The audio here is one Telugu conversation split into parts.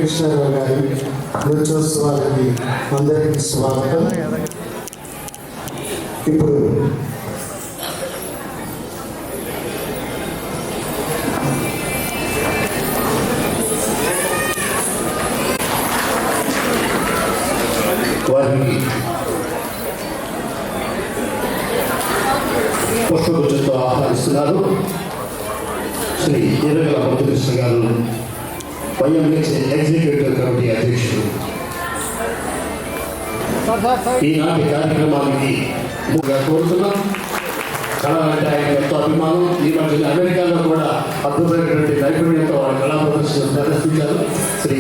వెంకటకృష్ణారావు గారి నృత్యోత్సవాలకి అందరికీ స్వాగతం. ఇప్పుడు వారిని పుష్పగుచ్చంతో ఆహ్వానిస్తున్నారు. శ్రీ ఎర్రగల మంత్రికృష్ణ గారు, వైఎంహెచ్ ఎగ్జిక్యూటివ్ కమిటీ అధ్యక్షుడు. ఈనాటి కార్యక్రమానికి ముఖ్యంగా కోరుతున్నాం. కళ అంటే ఆయన ఎంతో అభిమానం. ఈ మధ్య అమెరికాలో కూడా అద్భుతమైనటువంటి నైపుణ్యంతో వాళ్ళ కళా ప్రదర్శన ప్రదర్శించారు. శ్రీ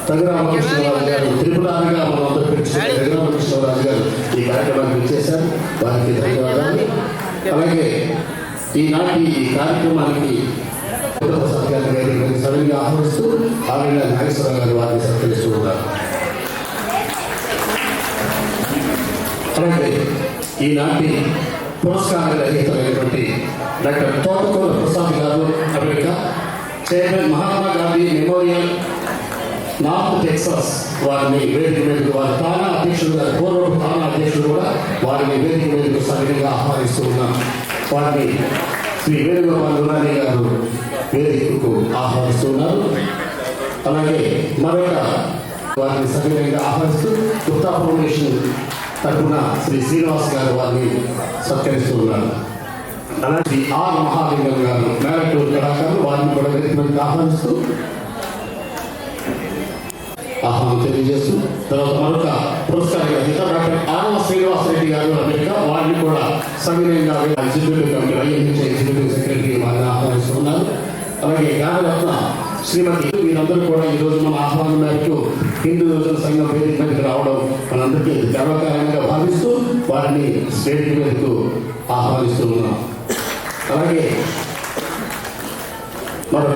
రఘురామకృష్ణరాజు గారు త్రిపురాలుగా మనందరూ పిలిచిన రఘురామకృష్ణరాజు గారు ఈ కార్యక్రమానికి చేశారు. వారికి ధన్యవాదాలు. అలాగే ఈనాటి ఈ కార్యక్రమానికి సడన్గా ఆహ్వానిస్తూ ఆవిడ నాగేశ్వరరావు గారు వారిని సత్కరిస్తూ ఉన్నారు. అలాగే ఈనాటి పురస్కార గ్రహీతమైనటువంటి డాక్టర్ తోటకూర ప్రసాద్ గారు, America chairman Mahatma Gandhi memorial north Texas, వారిని వేదిక మీదకు, వారి తానా అధ్యక్షుడు గారు, పూర్వపు తానా అధ్యక్షుడు కూడా వారిని వేదిక మీదకు సరిగ్గా ఆహ్వానిస్తూ ఉన్నాం. వారిని శ్రీ వేణుగోపాల్ గురాని గారు వేదికకు ఆహ్వానిస్తున్నారు. అలాగే మరొక వారిని సవినయంగా ఆహ్వానిస్తూ గుప్తా ఫౌండేషన్ తరఫున శ్రీ శ్రీనివాస్ గారు వారిని సత్కరిస్తూ ఉన్నారు. అలాగే ఆర్ మహాలింగం గారు మేరటూరు కళాకారులు, వారిని కూడా వేదిక ఆహ్వానిస్తూ ఆహ్వానం తెలియజేస్తూ, తర్వాత మరొక పురస్కార గ్రహీత డాక్టర్ ఆర్వ శ్రీనివాసరెడ్డి గారు, అమెరికా, వారిని కూడా సవినయంగా ఎగ్జిక్యూటివ్ కమిటీ వైఎంహెచ్ ఎగ్జిక్యూటివ్ సెక్రటరీ వారిని ఆహ్వానిస్తున్నారు. అలాగే గానరత్న శ్రీమతి, వీరందరూ కూడా ఈరోజు మన ఆహ్వానం మేరకు హిందూ యువజన సంఘం వేదిక మీదకి రావడం మనందరికీ గర్వకారణంగా భావిస్తూ వారిని వేదిక మీదకు ఆహ్వానిస్తూ ఉన్నాం. అలాగే మరో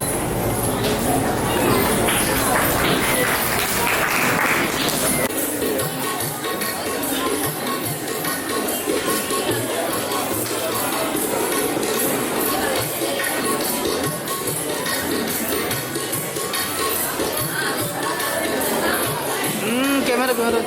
कैमरा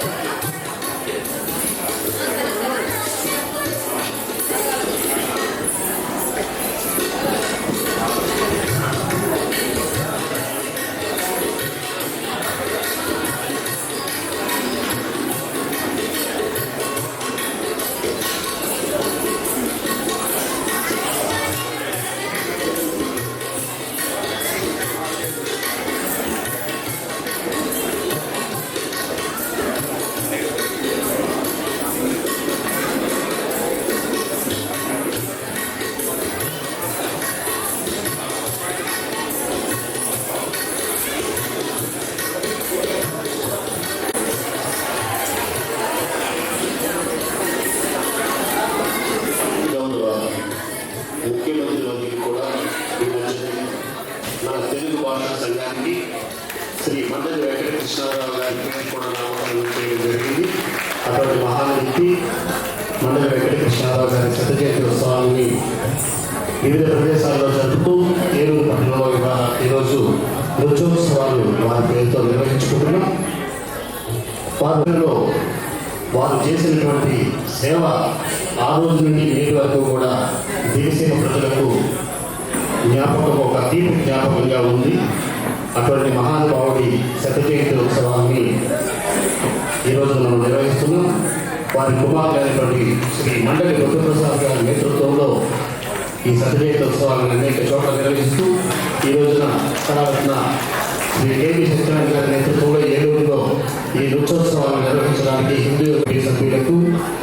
సంఘానికి శ్రీ మండలి వెంకటకృష్ణారావు గారికి కూడా నామకరణం చేయడం జరిగింది. అటువంటి మహావ్యక్తి మండలి వెంకటకృష్ణారావు గారి శత జయంతి ఉత్సవాన్ని వివిధ ప్రదేశాల్లో జరుపుతూ ఏలూరు పట్టణంలో ఈరోజు నృత్యోత్సవాలు వారి పేరుతో నిర్వహించుకుంటున్నాం. వారిలో వారు చేసినటువంటి సేవ ఆ రోజు నుండి నేటి వరకు కూడా దివిసీమ ప్రజలకు జ్ఞాపకం, ఒక తీపి జ్ఞాపకంగా ఉంది. అటువంటి మహానుభావుడి శత జయంతి ఉత్సవాన్ని ఈరోజు మనం నిర్వహిస్తున్నాం. వారి కుమార్తె అయినటువంటి శ్రీ మండలి రుద్రప్రసాద్ గారి నేతృత్వంలో ఈ శత జయంతి ఉత్సవాలను అనేక చోట్ల నిర్వహిస్తూ ఈ రోజున కళారత్న శ్రీ కేవీ సత్యనారాయణ గారి నేతృత్వంలో ఏలూరులో ఈ నృత్యోత్సవాలను నిర్వహించడానికి హిందూ కమిటీ సభ్యులకు,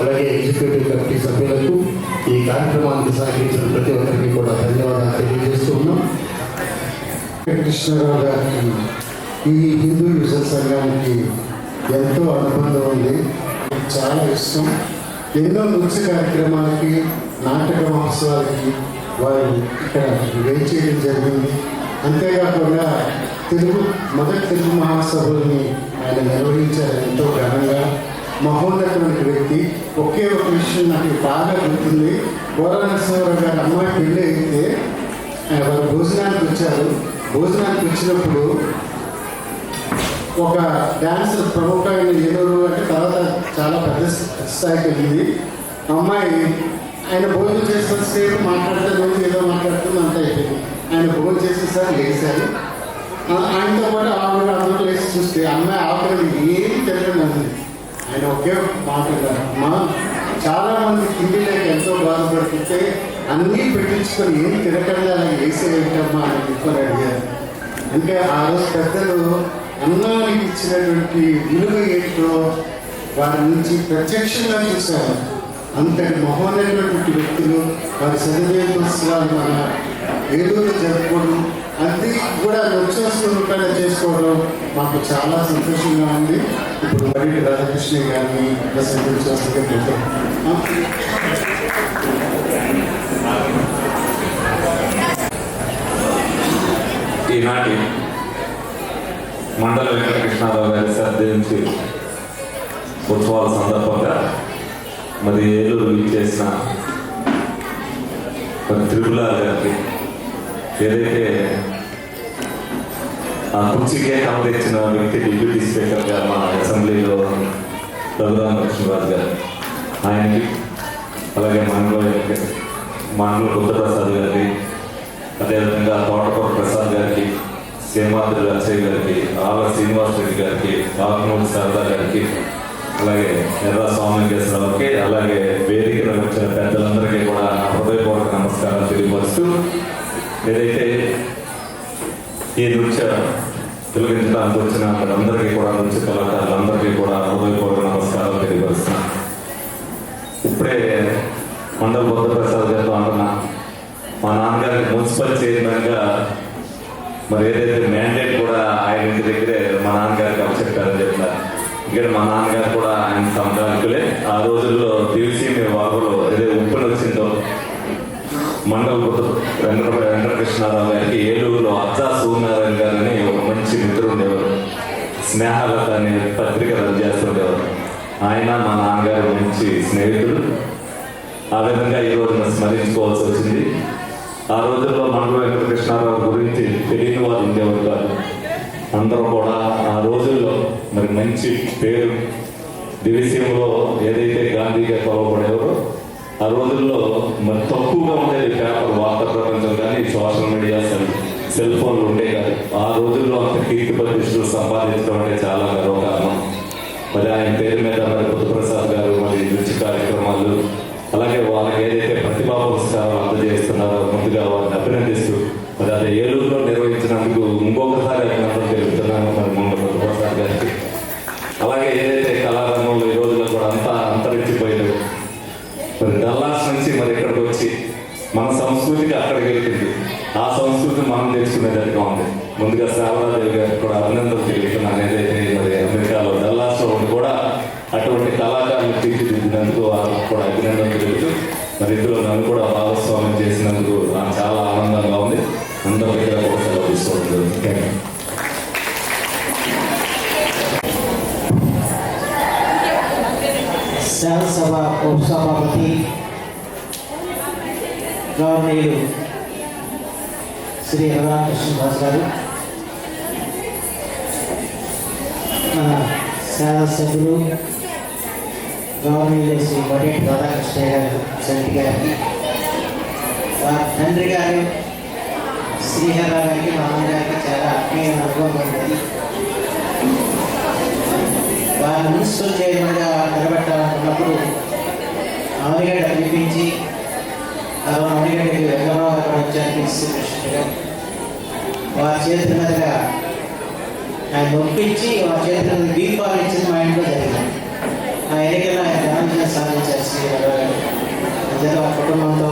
అలాగే ఎగ్జిక్యూటివ్ కమిటీ సభ్యులకు, ఈ కార్యక్రమానికి సహకరించిన ప్రతి ఒక్కరికి కూడా ధన్యవాదాలు తెలియజేస్తూ ఉన్నాం. కృష్ణారావు గారికి ఈ హిందూ యువజన సంఘానికి ఎంతో అనుబంధం ఉంది, చాలా ఇష్టం. ఎన్నో నృత్య కార్యక్రమాలకి, నాటక మహోత్సవాలకి వారు ఇక్కడ వేయించేయడం జరిగింది. అంతేకాకుండా మొదటి తెలుగు మహాసభల్ని ఆయన నిర్వహించారు ఎంతో ఘనంగా. మహోన్నతమైన వ్యక్తి. ఒకే ఒక విషయం నాకు బాగా గుర్తుంది. గోరనరసింహారావు గారి అమ్మాయి పెళ్ళి అయితే వారు భోజనానికి వచ్చారు. భోజనానికి వచ్చినప్పుడు ఒక డ్యాన్స్ ప్రముఖమైన ఏలూరు అంటే తర్వాత చాలా పెద్ద స్థాయికి వెళ్ళింది. అమ్మాయి ఆయన భోజనం చేసిన సేపు మాట్లాడితే రోజు ఏదో మాట్లాడుతుంది అంత అయిపోయింది. ఆయన భోజనం చేసేసారి లేచారు. ఆయనతో పాటు ఆవిడ అందరూ లేచి చూస్తే అమ్మాయి ఆవిడ ఏమి తెలియదు అంది. ఆయన ఒకే మాట అమ్మా, చాలామంది హిందీలోకి ఎంతో బాధపడుతుంటే అన్నీ పెట్టించుకొని ఏం తిరగకుండా అలా వేసేటమ్మా అని చెప్పని అడిగారు. అంటే ఆ రోజు పెద్దలు అన్నానికి ఇచ్చినటువంటి విలువ ఏంటో వారి నుంచి ప్రత్యక్షంగా చూశారు. అంతటి మహోన్నటువంటి వ్యక్తులు వారి సదుపాయాలు మన ఏలూరు జరుపుకోవడం, అది కూడా నృత్యోత్సవం చేసుకోవడం మాకు చాలా సంతోషంగా ఉంది. ఇప్పుడు మరి రాధాకృష్ణ గారిని ప్రసంగించవలసిందిగా ఈనాటి మండల వెంకటకృష్ణారావు గారి సర్దించి ఉత్సవాల సందర్భంగా మరి ఏలూరు చేసిన త్రిపులార్ గారికి ఏదైతే ఆ కుర్చీకే కమ తెచ్చిన వ్యక్తి డిప్యూటీ స్పీకర్ గారు మా అసెంబ్లీలో రఘురామకృష్ణరాజు గారు, ఆయనకి అలాగే మండల బుద్ధప్రసాద్ గారికి, అదేవిధంగా తోటకూర ప్రసాద్ గారికి, శ్రీమాద్రి అక్షయ్ గారికి, ఆల శ్రీనివాస్ రెడ్డి గారికి, ఆకుమూడి శారదా గారికి, అలాగే ఎర్ర స్వామికేశ్వరరావుకి, అలాగే వేదికలో వచ్చిన పెద్దలందరికీ కూడా నా హృదయపూర్వక నమస్కారాలు తెలియపరుస్తూ, ఏదైతే ఈ నృత్య తొలగించడానికి వచ్చిన అందరికీ కూడా నృత్య కళాకారులందరికీ కూడా హృదయపూర్వక నమస్కారాలు తెలియపరుస్తున్నాను. ఇప్పుడే మండల బుద్ధప్రసాద్ గారితో అంటున్నా, మా నాన్నగారికి మున్సిపల్ చైర్మన్గా మరి ఏదైతే మ్యాండేట్ కూడా ఆయన ఇంటి దగ్గరే మా నాన్నగారికి అప్పచెప్పారని చెప్తారు. ఇక్కడ మా నాన్నగారు కూడా ఆయన సంక్రాంతులే. ఆ రోజుల్లో దివిసీమ వాగులో ఏదైతే ఉప్పుని వచ్చిందో మండల వెంకటకృష్ణారావు గారికి ఏలూరులో అజ్జా సూర్యనారాయణ గారు అని ఒక మంచి మిత్రుడు ఉండేవారు. స్నేహాలత అనే పత్రిక రద్దు చేస్తుండేవారు. ఆయన మా నాన్నగారు మంచి స్నేహితుడు. ఆ విధంగా ఈ రోజున స్మరించుకోవాల్సి వచ్చింది. ఆ రోజుల్లో మండల వెంకటకృష్ణారావు గురించి తెలియని వారు ఉండేవారు కాదు. అందరూ కూడా ఆ రోజుల్లో మరి మంచి పేరు దివిసీమలో ఏదైతే గాంధీగా కొలవబడేవారో ఆ రోజుల్లో మరి తక్కువగా ఉండేది పేపర్, వార్తా ప్రపంచం కానీ సోషల్ మీడియా, సెల్ ఫోన్లు ఉండే కాదు. ఆ రోజుల్లో అంత కీర్తి ప్రతిష్టలు సంపాదించడం అంటే చాలా గర్వకారణం. మరి ఆయన పేరు మీద మరి బుద్ధప్రసాద్ గారు మరి నృత్య కార్యక్రమాలు, అలాగే వాళ్ళకి ఏదైతే ప్రతిభా పురస్కారాలు అందజేస్తున్నారో ముందుగా వారిని అభినందిస్తూ మరి అది ఏలూరులో నిర్వహించినందుకు ఇంకొకసారి అభినందనలు తెలుపుతున్నాను మరి ముందు బుద్ధప్రసాద్ గారికి. అలాగే ఏదైతే కళారంగంలో ఈ రోజుల్లో కూడా అంతా అంతరించిపోయింది, మరి డల్లాస్ నుంచి మరి ఇక్కడికి వచ్చి మన సంస్కృతికి అక్కడికి వెళ్తుంది. ఆ సంస్కృతి మనం తెలుసుకునేటట్టుగా ఉంది. ముందుగా శ్రావణాదేవి గారికి కూడా అభినందనలు తెలుపుతున్నాను. ఏదైతే మరి అమెరికాలో డల్లాస్లో ఉండి కూడా అటువంటి కళాకారులు తీర్చిదిద్దినందుకు వాళ్ళకు కూడా అభినందనలు తెలుపుతూ మరి ఇందులో నన్ను కూడా భాగస్వామ్యం చేసినందుకు నాకు చాలా ఆనందంగా ఉంది. అందరి దగ్గర కూడా సెలవు తీసుకోవడం జరుగుతుంది. శాసనసభ ఉపసభాపతి గవర్నీయులు శ్రీ రఘురామకృష్ణరాజు గారు, మన శాసనసభ్యులు గవర్నీయులు శ్రీ కోటేటి రాధాకృష్ణ గారు సంటి గారికి, వారి తండ్రి గారు శ్రీహర గారికి, మా అమ్మగారికి చాలా ఆత్మీయమైన అనుభవం ఉండేది. వారు మున్సిపల్ చైర్మన్గా నిలబెట్టాలనుకున్నప్పుడు అవనిగడ్డ పిలిపించి అవనిగడ్డకి వెంగళరావు గారు వచ్చారు ప్రెసిడెంట్గా. వారి చేతుల మీదుగా ఆయన ఒప్పించి వారి చేతుల మీద దీపాలు ఇచ్చింది మా ఇంట్లో జరిగింది. ఆ ఎన్నికల్లో ఆయన ఘనంగా సాధించారు శ్రీహరరావు గారు. అందులో ఆ కుటుంబంతో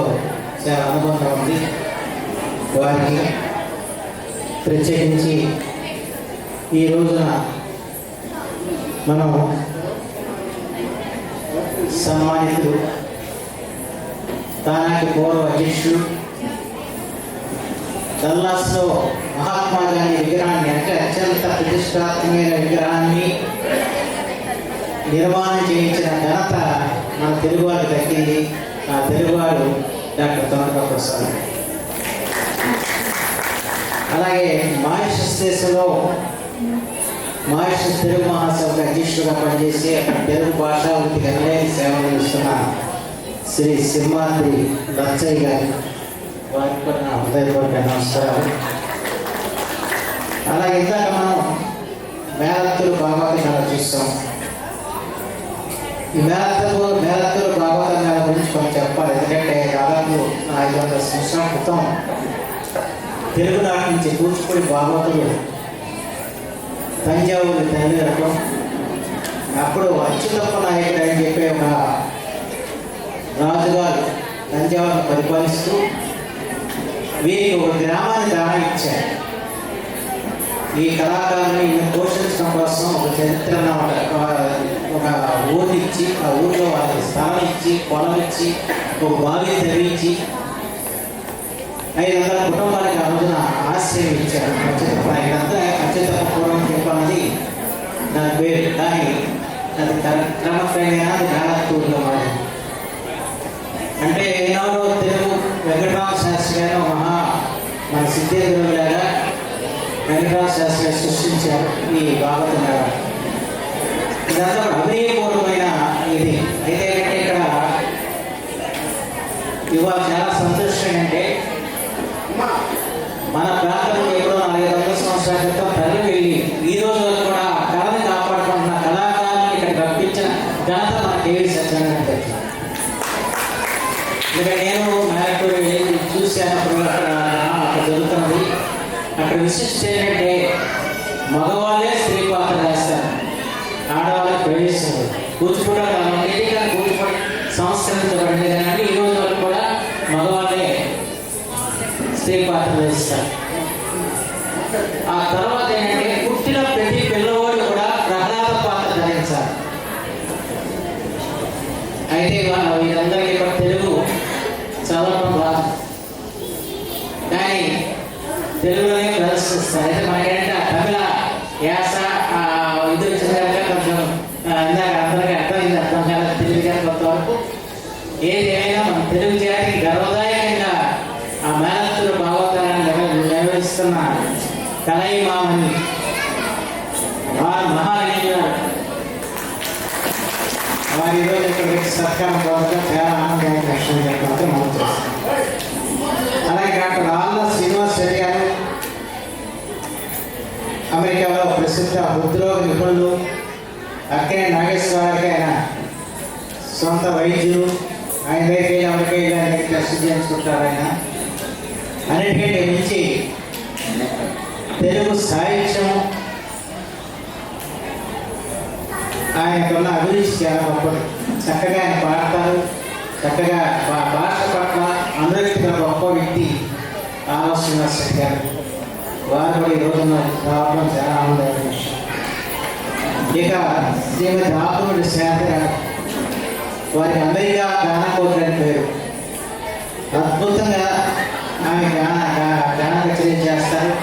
చాలా అనుబంధం ఉంది. వారికి ప్రత్యేకించి ఈ రోజున మనం సన్మానితులు తానాకి పూర్వ అధ్యక్షులు డల్లాస్లో మహాత్మా గాంధీ విగ్రహాన్ని, అంటే అత్యంత ప్రతిష్టాత్మకమైన విగ్రహాన్ని నిర్మాణం చేయించిన ఘనత మన తెలుగువారికి దక్కింది. ఆ తెలుగువాడు డాక్టర్ తోటకూర ప్రసాద్. అలాగే మారిషస్ దేశంలో మారిషస్ తెలుగు మహాసభకు అధ్యక్షుడిగా పనిచేసి అక్కడ తెలుగు భాషా వృత్తికి అనేక సేవలు అందిస్తున్న శ్రీ సింహాద్రి లచ్చయ్య గారు, వారికి కూడా నా హృదయపూర్వక నమస్కారాలు. అలాగే ఇందాక మనం మేళత్తులు భాగవతం చూస్తాం. ఈ మేళత్తులు భాగవతం గురించి కొంచెం చెప్పాలి. ఎందుకంటే దాదాపు 500 సంవత్సరాల క్రితం తెలుగునాటి నుంచి కూచిపూడి భాగవతులు తంజావూరు తల్లిదండ్రులు. అప్పుడు అచ్యుతప్ప నాయకుడు అని చెప్పే ఒక రాజుగారు తంజావూరు పరిపాలిస్తూ వీరికి ఒక గ్రామాన్ని దానం ఇచ్చారు. ఈ కళాకారుని పోషించడం కోసం ఒక చరిత్ర ఒక ఊరిని ఇచ్చి, ఆ ఊరిలో వాళ్ళకి స్థలం ఇచ్చి, పొలం ఇచ్చి, ఒక బావి తవ్వించి 500 కుటుంబాలకు ఆ రోజున ఆశ్రయం ఇచ్చారు. ఇదంతా అత్యుత్తమ పూర్వం చెప్పాలని దాని పేరు. కానీ అది క్రమక్రమేణా అది మేళత్తూరులో మారింది. అంటే ఏనాడో తెలుగు వెంకటరామ శాస్త్రి గారు మన సిద్ధేశ్వరులాగా వెంకటరామ శాస్త్రి గారు సృష్టించారు ఈ భాగవత మేళ. ఇదంతా అభినయపూర్వమైన ఇది. అయితే ఇక్కడ ఇవాళ చాలా సంతోషం అంటే మన ప్రాంతంలో ఎప్పుడో 400 సంవత్సరాల క్రితం తల్లి వెళ్ళి ఈ రోజు వరకు కూడా కళని కాపాడుకుంటున్న కళాకారులను ఇక్కడ రప్పించిన ఘనత మన కేవీ సత్యనారాయణ. ఎందుకంటే నేను మేళటూరు వెళ్ళి చూశాను అక్కడ జరుగుతున్నది. అక్కడ విశిష్టత ఏంటంటే మగవాళ్ళే స్త్రీ పాత్ర వేస్తారు, ఆడవాళ్ళకి ప్రవేశిస్తారు. కూచిపూడి కూచిపూడి సంస్కరించబడింది కానీ ఈ రోజు వరకు కూడా మగవాళ్ళే స్త్రీ పాత్ర వేస్తారు. ఆ తర్వాత ఏంటంటే పుట్టిన ప్రతి పిల్లవాడు కూడా ప్రహ్లాద పాత్ర ధరించాలి. అయితే వీరందరికీ కూడా తెలుగు చదవడం రాదు, కానీ తెలుగులోనే ప్రదర్శిస్తారు. అయితే మనకేంటంటే తమిళ యాస ఇది వచ్చిన కొంచెం ఇందాక అందరికీ అర్థమైంది, అర్థం కాదు తెలుగు కొంతవరకు. ఏది ఏమైనా మన తెలుగు జాతికి గర్వదాయకంగా ఆ మేళత్తూరు భాగవతాన్ని నిర్వహిస్తున్న కలైమామని వారు మహారాజు వారి ఈరోజు ఇక్కడ సత్కారం పొందడం చాలా ఆనందదాయక విషయం చెప్పినట్టు మనం చేస్తాం. అలాగే డాక్టర్ ఆళ్ళ శ్రీనివాస్ రెడ్డి గారు అమెరికాలో ప్రసిద్ధ హృద్రోగ నిపుణులు. అక్కినే నాగేశ్వరరావుకి ఆయన సొంత వైద్యులు. ఆయన దగ్గరికి అమెరికా టెస్ట్ చేయించుకుంటారు. ఆయన అన్నిటికంటే మించి తెలుగు సాహిత్యం ఆయనకున్న అభిరుచి చాలా గొప్పది. చక్కగా ఆయన పాడతారు, చక్కగా భాష పట్ల అందరికీ గొప్ప వ్యక్తి ఆళ్ళ శ్రీనివాస్ రెడ్డి గారు. వారు కూడా ఈ రోజున రావడం చాలా ఆనందమైన విషయం. ఇక శ్రీమతి ఆకుమూడి శాంతి గారు, వారికి అమెరికా గానకోటి అని పేరు. అద్భుతంగా ఆమె గాన కచేరీ చేస్తారు.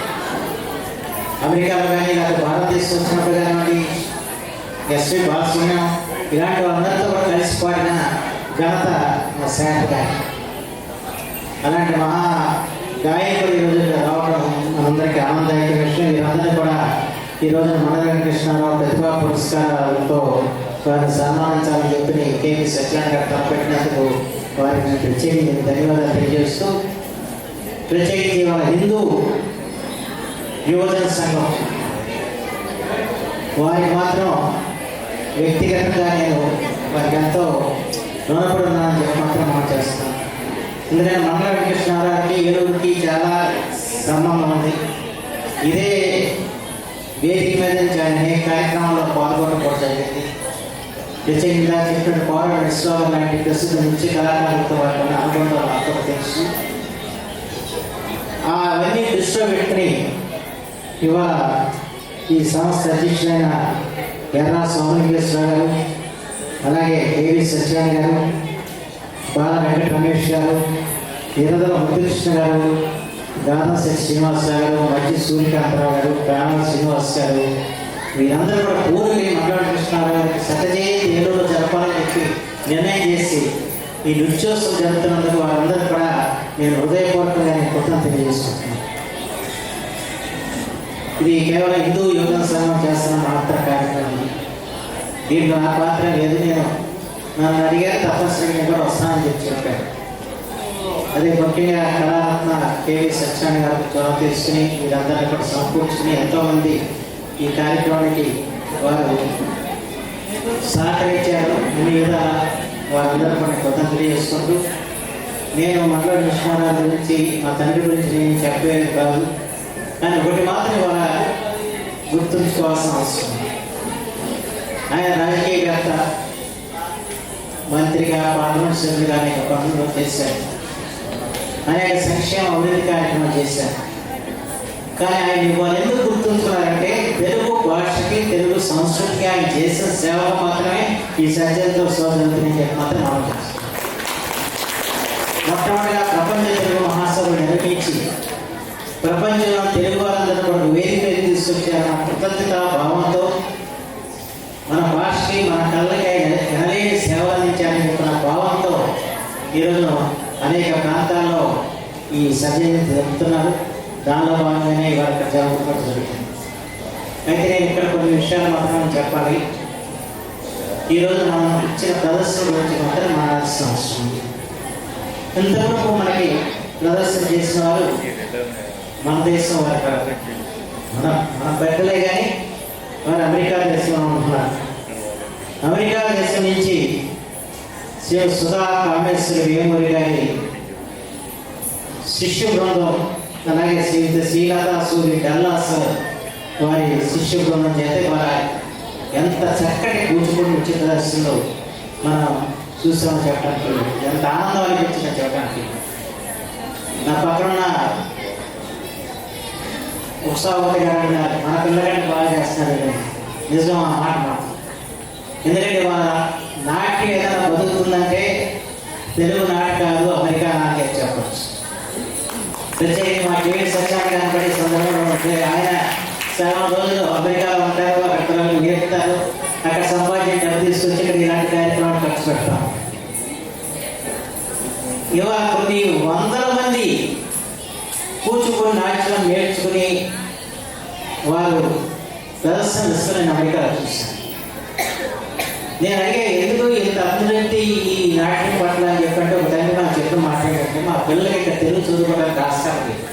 అమెరికాలో కానీ లేకపోతే భారతదేశం వచ్చినప్పుడు కానివ్వండి, ఎస్వి బాలసుబ్రహ్మణ్యం ఇలాంటి వాళ్ళందరితో కూడా కలిసి పాడిన ఘనత శాంతి గారు. అలాంటి మహా గాయకుడు ఈరోజు రావడం మనందరికీ ఆనందదాయక విషయం. వీరందరినీ కూడా ఈ రోజున మండల వెంకటకృష్ణారావు ప్రతిభా పురస్కారాలతో వారిని సన్మానించాలని చెప్పి కేవీ సత్యనారాయణ గారు తలపెట్టినందుకు వారికి ప్రత్యేకించి ధన్యవాదాలు తెలియజేస్తూ, ప్రత్యేకించి వాళ్ళ హిందూ యువజన సంఘం వారికి మాత్రం వ్యక్తిగతంగా నేను వారికి ఎంతో రుణపడి ఉన్నానని చెప్పి మాత్రం మనం చేస్తున్నాను. ఎందుకంటే మండల వెంకటకృష్ణారావుకి ఏలూరుకి చాలా సంబంధం ఉంది. ఇదే వేదిక మీద నుంచి ఆయన అనేక కార్యక్రమాల్లో పాల్గొనడం కూడా జరిగింది. ప్రత్యేకంగా చెప్పిన పోరాట విశ్వాసం లాంటి ప్రసిద్ధ నృత్య కళాకారులతో వారి అనుబంధం నాకు తెలుసు. అవన్నీ దృష్టిలో పెట్టుకుని ఇవాళ ఈ సంస్థ అధ్యక్షులైన ఎర్రా సోమలింగేశ్వర గారు, అలాగే కేవీ సత్యనారాయణ గారు, బాల వెంకట రమేష్ గారు, ఈరదల ముద్దుకృష్ణ గారు, దాదాశెట్టి శ్రీనివాస్ గారు, మధ్య సూర్యకాంతరావు గారు, ప్రాణ శ్రీనివాస్ గారు, వీరందరూ కూడా పూర్వీ మండల కృష్ణారావు గారికి సత్యజయంతి ఏలూరులో జరపాలని చెప్పి నిర్ణయం చేసి ఈ నృత్యోత్సవం జరుగుతున్నందుకు వారందరూ కూడా నేను హృదయపూర్వకంగా కృతజ్ఞతలు తెలియజేసుకుంటున్నాను. ఇది కేవలం హిందూ యువజన సంఘం చేస్తున్న మాత్ర కార్యక్రమం. దీంట్లో నా పాత్ర లేదు. నన్ను అడిగారు, తప్పనిసరిగా కూడా వస్తానని చెప్పారు. అదే ముఖ్యంగా కళారత్న కేవీ సత్యనారాయణ గారికి చొరవ తీసుకుని వీరందరినీ కూడా సమకూర్చుని ఎంతోమంది ఈ కార్యక్రమానికి వారు సహకరించారు. అన్ని విధాలా వారందరూ కూడా కృతజ్ఞతలు చేసుకుంటూ, నేను మండల విశ్వనాథ్ గురించి మా తండ్రి గురించి నేను చెప్పేది కాదు, కానీ ఒకటి మాత్రం ఇవాళ గుర్తుంచుకోవాల్సిన అవసరం. ఆయన రాజకీయవేత్త, మంత్రిగా, పార్లమెంట్ సభ్యులుగా అనేక పనులు చేశారు. అనేక సంక్షేమ అభివృద్ధి కార్యక్రమాలు చేశారు. కానీ ఆయన ఇవాళ ఎందుకు గుర్తుంచుకున్నారంటే తెలుగు భాషకి, తెలుగు సంస్కృతికి ఆయన చేసిన సేవలు మాత్రమే ఈ సజ్జలతో సోదరులతో మాత్రం మనం చేస్తాం. మొట్టమొదటిగా ప్రపంచ తెలుగు మహాసభలు నిర్వహించి ప్రపంచంలో తెలుగు వారందరూ కూడా వేదిక మీద తీసుకొచ్చారన్న కృతజ్ఞత భావంతో మన భాషకి, మన కళ్ళకి ఎనలేని సేవలు అందించాలని చెప్పిన భావంతో ఈరోజు అనేక ప్రాంతాల్లో ఈ సభ్యులు జరుపుతున్నారు. దానిలో భాగంగానే ఇవాళ జరుపుకోవడం జరుగుతుంది. అయితే నేను ఇక్కడ కొన్ని విషయాలు మాత్రం చెప్పాలి. ఈరోజు మనం ఇచ్చిన ప్రదర్శన గురించి మాత్రం మాట్లాడాల్సిన అవసరం ఉంది. ఇంతవరకు మనకి ప్రదర్శన చేసిన వారు మన దేశం వారు కాదు, మన పెద్దలే, కానీ వారు అమెరికా దేశంలో ఉంటున్నారు. అమెరికా దేశం నుంచి శ్రీ సుధా కామేశ్వరి వేమూరి గారి శిష్య బృందం, అలాగే శ్రీమతి శ్రీలతా సూరి డల్లాస్ వారి శిష్య బృందం చేస్తే వారు ఎంత చక్కటి కూచిపూడి నృత్య ప్రదర్శనలో మనం చూసామని చెప్పడానికి, ఎంత ఆనందం అనిపించిందని చెప్పడానికి. నా పక్కన ఉత్సాహవతి గారు అన్నారు, మన పిల్లగాడిని బాగా చేస్తున్నారు. నిజం ఆ మాట మాట. ఎందుకంటే వాళ్ళ నాట్యం ఏదైనా బతుకుతుందంటే తెలుగు నాటకాలు, అమెరికా నాట్యం చెప్పచ్చు. ప్రత్యేకంగా మా కేవీ సత్యనారాయణ గారి పడే సందర్భంలో ఆయన 7 రోజులు అమెరికాలో ఉంటారు, అక్కడ పిల్లలు నేర్పుతారు, అక్కడ సంపాదించిన డబ్బు తీసుకొచ్చి ఇక్కడ ఇలాంటి కార్యక్రమాలు ఖర్చు పెడతాం. ఇవాళ కొన్ని వందల మంది కూచిపూడి నాట్యం నేర్చుకుని వారు ప్రదర్శన ఇస్తారని అమెరికాలో చూశాను. నేను అడిగే ఎందుకు ఇంత అభివృద్ధి ఈ నాట్యం పట్ల అని చెప్పంటే ఒక తండ్రి మనం చెప్పి మాట్లాడంటే మా పిల్లలకి ఇక్కడ తెలుగు చదువుకోవడానికి ఆస్కారం లేదు,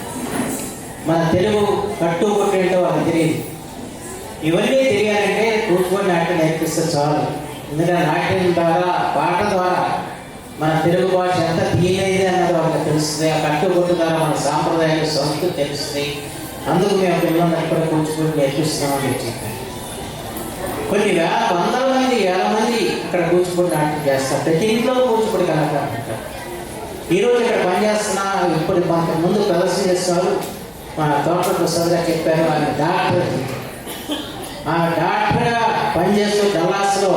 మన తెలుగు కట్టుబొట్టేంటో వాళ్ళకి తెలియదు. ఇవన్నీ తెలియాలంటే కూచిపూడి నాట్యం నేర్పిస్తే చాలు. ఎందుకంటే నాట్యం ద్వారా, పాట ద్వారా మన తెలుగు భాష ఎంత తీయనేది అన్నది వాళ్ళకి తెలుస్తుంది. ఆ కట్టుబొట్టు ద్వారా మన సాంప్రదాయాలు, సంస్కృతి తెలుస్తుంది. అందుకు మేము పిల్లలందరికీ కూడా కూచిపూడి నేర్పిస్తున్నామని చెప్పాను. కొన్ని వందల మంది, వేల మంది ఇక్కడ కూచిపూడి నాట్యం చేస్తారు. ప్రతి ఇంట్లో కూచిపూడి కళాకారులు ఉంటారు. ఈరోజు ఇక్కడ పనిచేస్తున్న, ఇప్పుడు మనకు ముందు ప్రదర్శన చేస్తున్నారు మా తోట ప్రసాద్ గారు చెప్పారు, ఆయన డాక్టర్. ఆ డాక్టర్గా పనిచేస్తూ డల్లాస్లో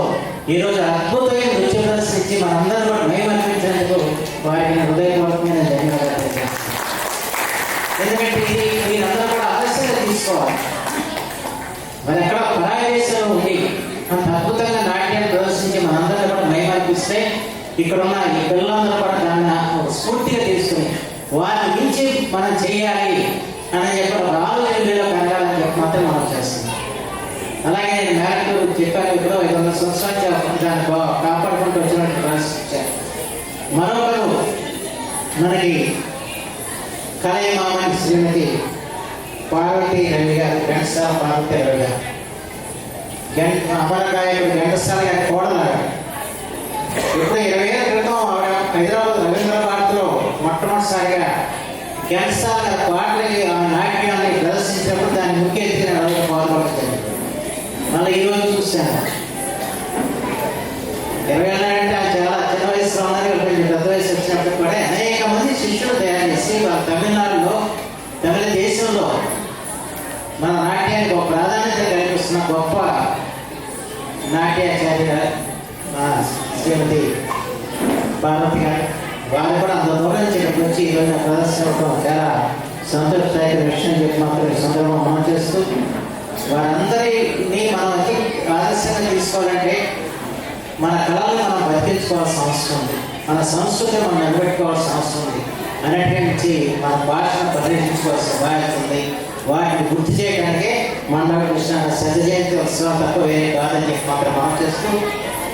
ఈరోజు అద్భుతమైన నృత్య ప్రదర్శన ఇచ్చి మనందరూ కూడా మైమర్పించినందుకు వారికి హృదయపూర్వకమైన ధన్యవాదాలు తెలియజేస్తాను. ఎందుకంటే ఇది మీరందరూ కూడా ఆలస్యంగా తీసుకోవాలి. మరి ఎక్కడ పరాయి దేశంలో ఉండి అంత అద్భుతంగా నాట్యాన్ని ప్రదర్శించి మనందరూ కూడా మైమర్పిస్తే ఇక్కడ ఉన్న ఈ పిల్లలందరూ కూడా దాన్ని స్ఫూర్తిగా తీసుకుని వారిని మించి మనం చేయాలి అని చెప్పి ఒక ఆలోచనలో కలగాలని చెప్పి మాత్రం మనం చేస్తున్నాం. అలాగే నేను మేరకు చెప్పాను, ఇప్పుడు 500 సంవత్సరాలు దాన్ని కాపాడుకుంటూ వచ్చినట్టు ప్రదర్శించారు. మరొకరు మనకి కలయమామని శ్రీమతి పార్వతీ రవి గారు, ఘంటసాల పార్వతీ రవి గారు, అమరగాయకుడు ఘంటసాల గారి కోడలాగా. ఇప్పుడు 20 ఏళ్ల క్రితం ఆవిడ హైదరాబాద్ రవీంద్ర భారతిలో మొట్టమొదటిసారిగా ఘంటసాల గారి పాటలకి ఆ నాట్యాన్ని ప్రదర్శించినప్పుడు దాన్ని ముఖ్య ఎత్తిన పాల్గొడుతుంది. మళ్ళీ ఈరోజు చూశాను 20 ఏళ్ళంటే చాలా చిన్న వయసులో ఉన్నది, పెద్ద వయసు వచ్చినప్పుడు కూడా అనేక మంది శిష్యులు తయారు చేసి వాళ్ళ తమిళనాడులో, తమిళ దేశంలో మన నాట్యానికి ఒక ప్రాధాన్యత కల్పిస్తున్న గొప్ప నాట్యాచార్య శ్రీమతి పార్వతి గారు. వారు కూడా అంత దూరం నుంచి ఇక్కడికి వచ్చి ఈరోజు ప్రదర్శించడం చాలా సంతృప్తిదాయక విషయం చెప్పి మాత్రం ఈ సందర్భం మనం చేస్తూ, వారందరినీ మనం ఆదర్శంగా తీసుకోవాలంటే మన కళలను మనం బతికించుకోవాల్సిన అవసరం ఉంది, మన సంస్కృతిని మనం నిలబెట్టుకోవాల్సిన అవసరం ఉంది, అన్నిటి నుంచి మన భాషను పరిరక్షించుకోవాల్సిన బాధ్యత ఉంది. వాటిని గుర్తు చేయడానికే మండల కృష్ణ శత జయంతి ఉత్సవం తప్ప వేరే కాదని చెప్పి మాత్రం మనం చేస్తూ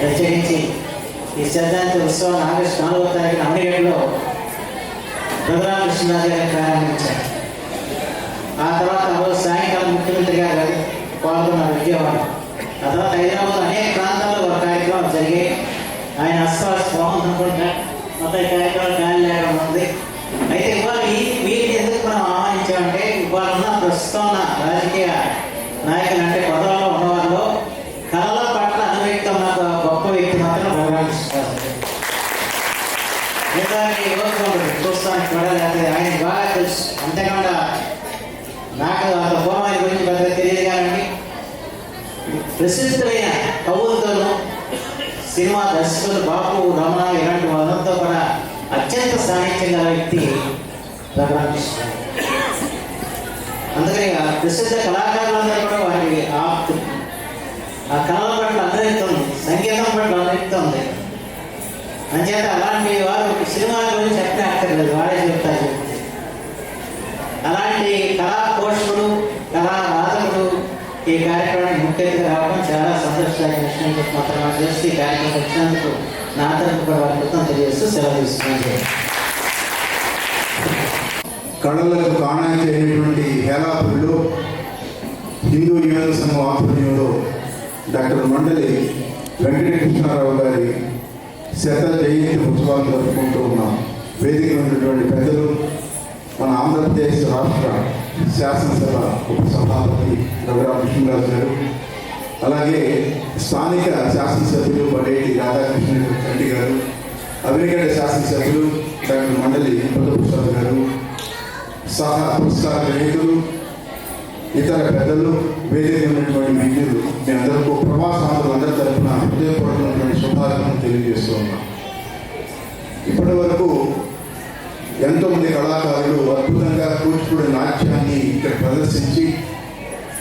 ప్రత్యేకించి ఈ శత జయంతి ఉత్సవాన్ని ఆగస్టు 4వ తారీఖున అమీర్లో రఘురామకృష్ణరాజు గారిని ప్రారంభించారు. ఆ తర్వాత ఆ రోజు సాయంకాలం ముఖ్యమంత్రి గారు పాల్గొన్నారు విజయవాడ. ఆ తర్వాత హైదరాబాద్ అనేక ప్రాంతాల్లో ఒక కార్యక్రమం జరిగాయి. ఆయన అస్వాస్థం అనుకుంటా మొత్తం కార్యక్రమం గాలి లేకుండా ఉంది. అయితే ఇవాళ వీటిని ఎందుకు మనం ఆహ్వానించామంటే ఇవాళ ఉన్న ప్రస్తుతం ఉన్న రాజకీయ నాయకులు అంటే పదవుల్లో ఉన్నవారిలో కళల పట్ల అనువ్యక్తం ఉన్న గొప్ప వ్యక్తి మాత్రం రఘురామకృష్ణరాజు. మిగతా చూస్తానికి కూడా లేకపోతే ఆయన బాగా తెలుసు. అంతేకాకుండా నాకు అంత పూర్వాన్ని గురించి పెద్దగా తెలియదు కానీ ప్రసిద్ధమైన కవులతోనూ సినిమా దర్శకులు బాపు రమణ ఇలాంటి వాళ్ళంతా కూడా అత్యంత సాహిత్యం గల వ్యక్తి రఘురామకృష్ణ. అందుకని ప్రసిద్ధ కళాకారులందరూ కూడా వారికి ఆ కళల పట్ల అనురక్తం ఉంది, సంగీతం పట్ల అనురక్తం ఉంది. అంచేత అలాంటి వారు సినిమాల గురించి చెప్పిన అక్కర్లేదు, వాడే చెప్తారు. అలాంటి కళా పోషకుడు కళా రాధకుడు ఈ కార్యక్రమానికి ముఖ్య అతిథిగా రావడం చాలా సంతోషదాయక విషయం చెప్పి మాత్రం చేసి ఈ కార్యక్రమం వచ్చినందుకు నా తరఫు కూడా వారి కృతం తెలియజేస్తూ సెలవు తీసుకున్నాను. కళలకు కాణానికి అయినటువంటి హేలాపురిలో హిందూ యువత సంఘం ఆధ్వర్యంలో డాక్టర్ మండలి వెంకటకృష్ణారావు గారి శత జయంతి ఉత్సవాలు జరుపుకుంటూ ఉన్నాం. వేదిక ఉన్నటువంటి పెద్దలు మన ఆంధ్రప్రదేశ్ రాష్ట్ర శాసనసభ ఉపసభాపతి రఘురామకృష్ణరాజు గారు, అలాగే స్థానిక శాసనసభ్యులు బడేటి రాధాకృష్ణ రెడ్డి గారు, అవినిగడ్డ శాసనసభ్యులు డాక్టర్ మండలి ప్రసాద్ గారు, సహా పురస్కార గ్రహీతులు, ఇతర పెద్దలు, వేదిక ఉన్నటువంటి విద్యులు, మీ అందరికీ ప్రవాసాలు అందరి తరఫున హృదయపూర్వకమైనటువంటి శుభాకాంక్షలు తెలియజేస్తూ ఉన్నాం. ఇప్పటి వరకు ఎంతోమంది కళాకారులు అద్భుతంగా కూచిపూడి నాట్యాన్ని ఇక్కడ ప్రదర్శించి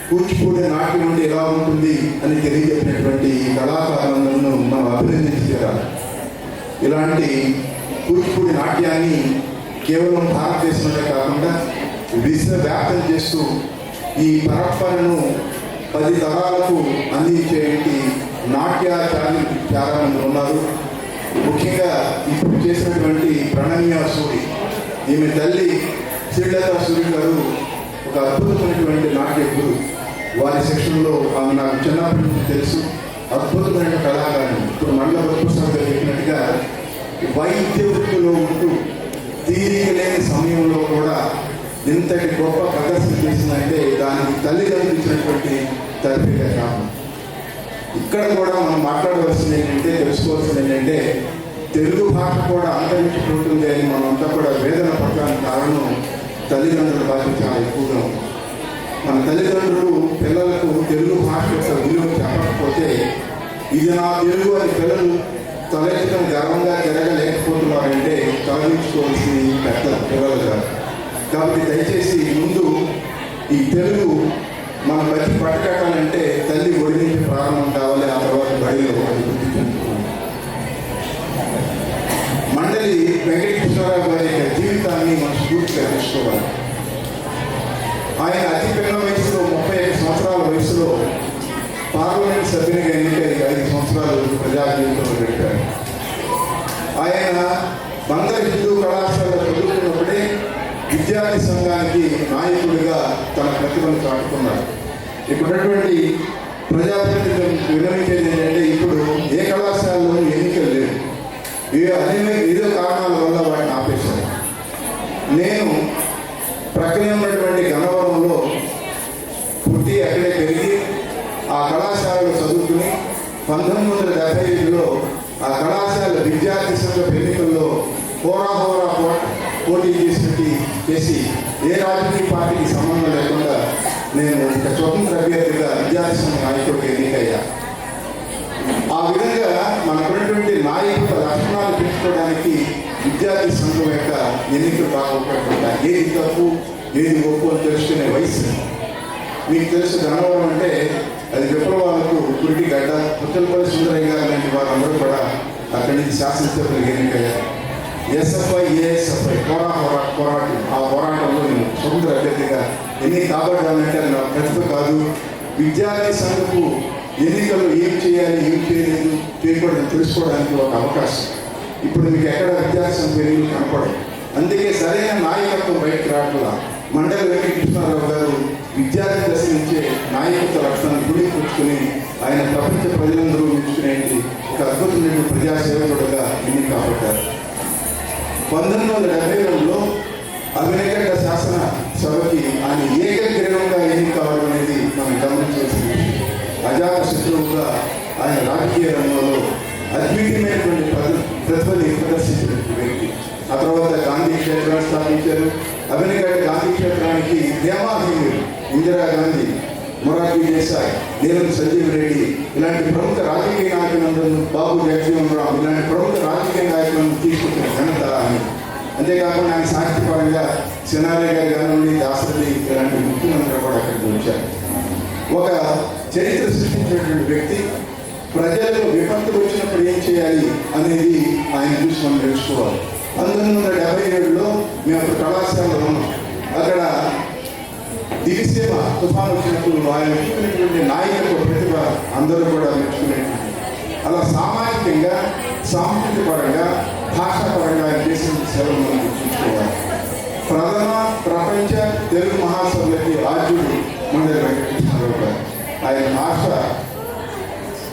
కూచిపూడి నాట్యం నుండి ఎలా ఉంటుంది అని తెలియజెప్పినటువంటి కళాకారులను మనం అభినందించాలి. ఇలాంటి కూచిపూడి నాట్యాన్ని కేవలం భారతదేశంలో కాకుండా విశ్వవ్యాప్తం చేస్తూ ఈ పరంపరను 10 తరాలకు అందించేటి నాట్యాచార్యులు చాలామంది ఉన్నారు. ముఖ్యంగా ఇప్పుడు చేసినటువంటి ప్రణమ్య సూరి, ఈమె తల్లి శ్రీలతా సూరి గారు ఒక అద్భుతమైనటువంటి నాట్యకులు. వారి శిక్షణలో ఆమె నాకు చిన్నప్పటి నుంచి తెలుసు. అద్భుతమైన కళాకారులు. ఇప్పుడు మండల ప్రొఫెసర్ చెప్పినట్టుగా వైద్య వృత్తిలో ఉంటూ తీరిక లేని సమయంలో కూడా ఇంతటి గొప్ప ప్రదర్శన చేసిందంటే దానికి తల్లిదండ్రులు ఇచ్చినటువంటి తల్లిగా కారణం. ఇక్కడ కూడా మనం మాట్లాడవలసింది ఏంటంటే, తెలుసుకోవాల్సింది ఏంటంటే, తెలుగు భాష కూడా అంతరించిపోతుంది అని మనంతా కూడా వేదన పడడానికి కారణం తల్లిదండ్రుల బాధ్యత చాలా ఎక్కువగా ఉంది. మన తల్లిదండ్రులు పిల్లలకు తెలుగు భాష యొక్క విలువ చెప్పకపోతే ఇది నా తెలుగు అని పిల్లలు తలెత్తుకొని గర్వంగా తిరగలేకపోతున్నారంటే తొలగించుకోవాల్సింది పెద్ద పిల్లలు కాదు. కాబట్టి దయచేసి ముందు ఈ తెలుగు మన బతి పట్టకట్టాలంటే తల్లి ఒడి నుంచి ప్రారంభం కావాలి. ఆ తర్వాత బడిలో అభివృద్ధి చెందుతుంది. మండలి వెంకటకృష్ణారావు గారి యొక్క జీవితాన్ని మనం స్ఫూర్తిగా తీసుకోవాలి. ఆయన అతి పిల్ల వయసులో 35 సంవత్సరాల వయసులో పార్లమెంట్ సభ్యునిగా ఎన్నికై 5 సంవత్సరాలు ప్రజా జీవితంలో గడిపారు. ఆయన బందర్ హిందూ కళాశాలలో చదువుతున్నప్పుడే విద్యార్థి సంఘానికి నాయకుడిగా తన ప్రతిభను చాటుకున్నారు. ఇప్పుడున్నటువంటి ప్రజాప్రతినిధులు విరమించేది ఏంటంటే, ఇప్పుడు ఏ కళాశాలలో ఎన్నికలు లేవు. ఏదో కారణాల వల్ల వాటిని ఆపేశారు. నేను ప్రక్కనే ఉన్నటువంటి గన్నవరంలో పుట్టి అక్కడే పెరిగి ఆ కళాశాలలో చదువుకుని 1975లో ఆ కళాశాల విద్యార్థి సంఘ ఎన్నికల్లో హోరాహోరా పోటీ చేసి ఏ రాజకీయ పార్టీకి సంబంధం లేకుండా నేను ఒక స్వతంత్ర అభ్యర్థిగా విద్యార్థి సంఘ నాయకుడికి ఎన్నికయ్యా. ఆ విధంగా మనకున్నటువంటి నాయకుల లక్షణాలు పెంచుకోవడానికి విద్యార్థి సంఘం యొక్క ఎన్నికలు బాగా ఉపయోగపడతాయి. ఏది తప్పు ఏది ఒప్పు అని తెలుసుకునే వయసు. మీకు తెలుసు, గన్నవరం అంటే అది విప్లవాలకు గురిటి గడ్డ. పుత్తలపల్లి సుందరయ్య గారు లాంటి వారందరూ కూడా అక్కడి నుంచి శాసనసభ్యులు ఎన్నికయ్యారు. ఎస్ఎఫ్ఐ ఏఎస్ఎఫ్ఐ పోరాటం ఆ పోరాటంలో నేను స్వతంత్ర అభ్యర్థిగా ఎన్ని కాబట్టాలంటే నా ప్రతిభ కాదు, విద్యార్థి సంఘపు ఎన్నికలు ఏం చేయాలి ఏం చేయలేదు చేయకూడదని తెలుసుకోవడానికి ఒక అవకాశం. ఇప్పుడు మీకు ఎక్కడ విద్యార్థి సంఘ ఎన్నికలు కనపడవు. అందుకే సరైన నాయకత్వం బయటకు రావట్లా. మండల వెంకటకృష్ణారావు గారు విద్యార్థి దశ నుంచే నాయకత్వ లక్షణాన్ని గుడిపుచ్చుకుని ఆయన ప్రపంచ ప్రజలందరూ మెచ్చుకునేది ఒక అద్భుతమైన ప్రజాసేవకుడుగా ఎన్నిక కాబట్టారు. 1972లో అవినగడ్డ శాసన సభకి ఆయన ఏకగ్రీవంగా ఎన్నిక కావడం అనేది మనం గమనించాల్సింది. అజాత శత్రువుగా ఆయన రాజకీయ రంగంలో అద్వితీయమైనటువంటి ప్రతిభని ప్రదర్శించినటువంటి వ్యక్తి. ఆ తర్వాత గాంధీ క్షేత్రాన్ని స్థాపించారు. అవినగడ్డ గాంధీ క్షేత్రానికి హేమాహీనులు ఇందిరాగాంధీ, మొరార్జీ దేశాయ్, నీలం సంజీవ్ రెడ్డి ఇలాంటి ప్రముఖ రాజకీయ నాయకులందరూ, బాబు జగజీవన్ రామ్ ఇలాంటి ప్రముఖ రాజకీయ నాయకులను తీసుకొచ్చిన ఘనత అని. అంతేకాకుండా ఆయన సాహిత్యపరంగా సినారే గారి కానివ్వండి, దాసరి ఇలాంటి ముఖ్యమంత్రులు కూడా అక్కడికి వచ్చారు. ఒక చరిత్ర సృష్టించినటువంటి వ్యక్తి. ప్రజలకు విపత్తు వచ్చినప్పుడు ఏం చేయాలి అనేది ఆయన చూసి మనం తెలుసుకోవాలి. 1977లో మేము అప్పుడు కళాశాలలో ఉన్నాం. అక్కడ దివిసీమ తుఫాను వచ్చినప్పుడు ఆయన చూపినటువంటి నాయకుల ప్రతిభ అందరూ కూడా మెచ్చుకునేటువంటి. అలా సామాజికంగా, సాంస్కృతిక పరంగా, భాషాపరంగా ఆయన చేసిన సేవలు మనం గుర్తుంచుకోవాలి. ప్రపంచ తెలుగు మహాసభలకి ఆద్యుడు మండలి వెంకటకృష్ణారావు గారు. ఆయన భాష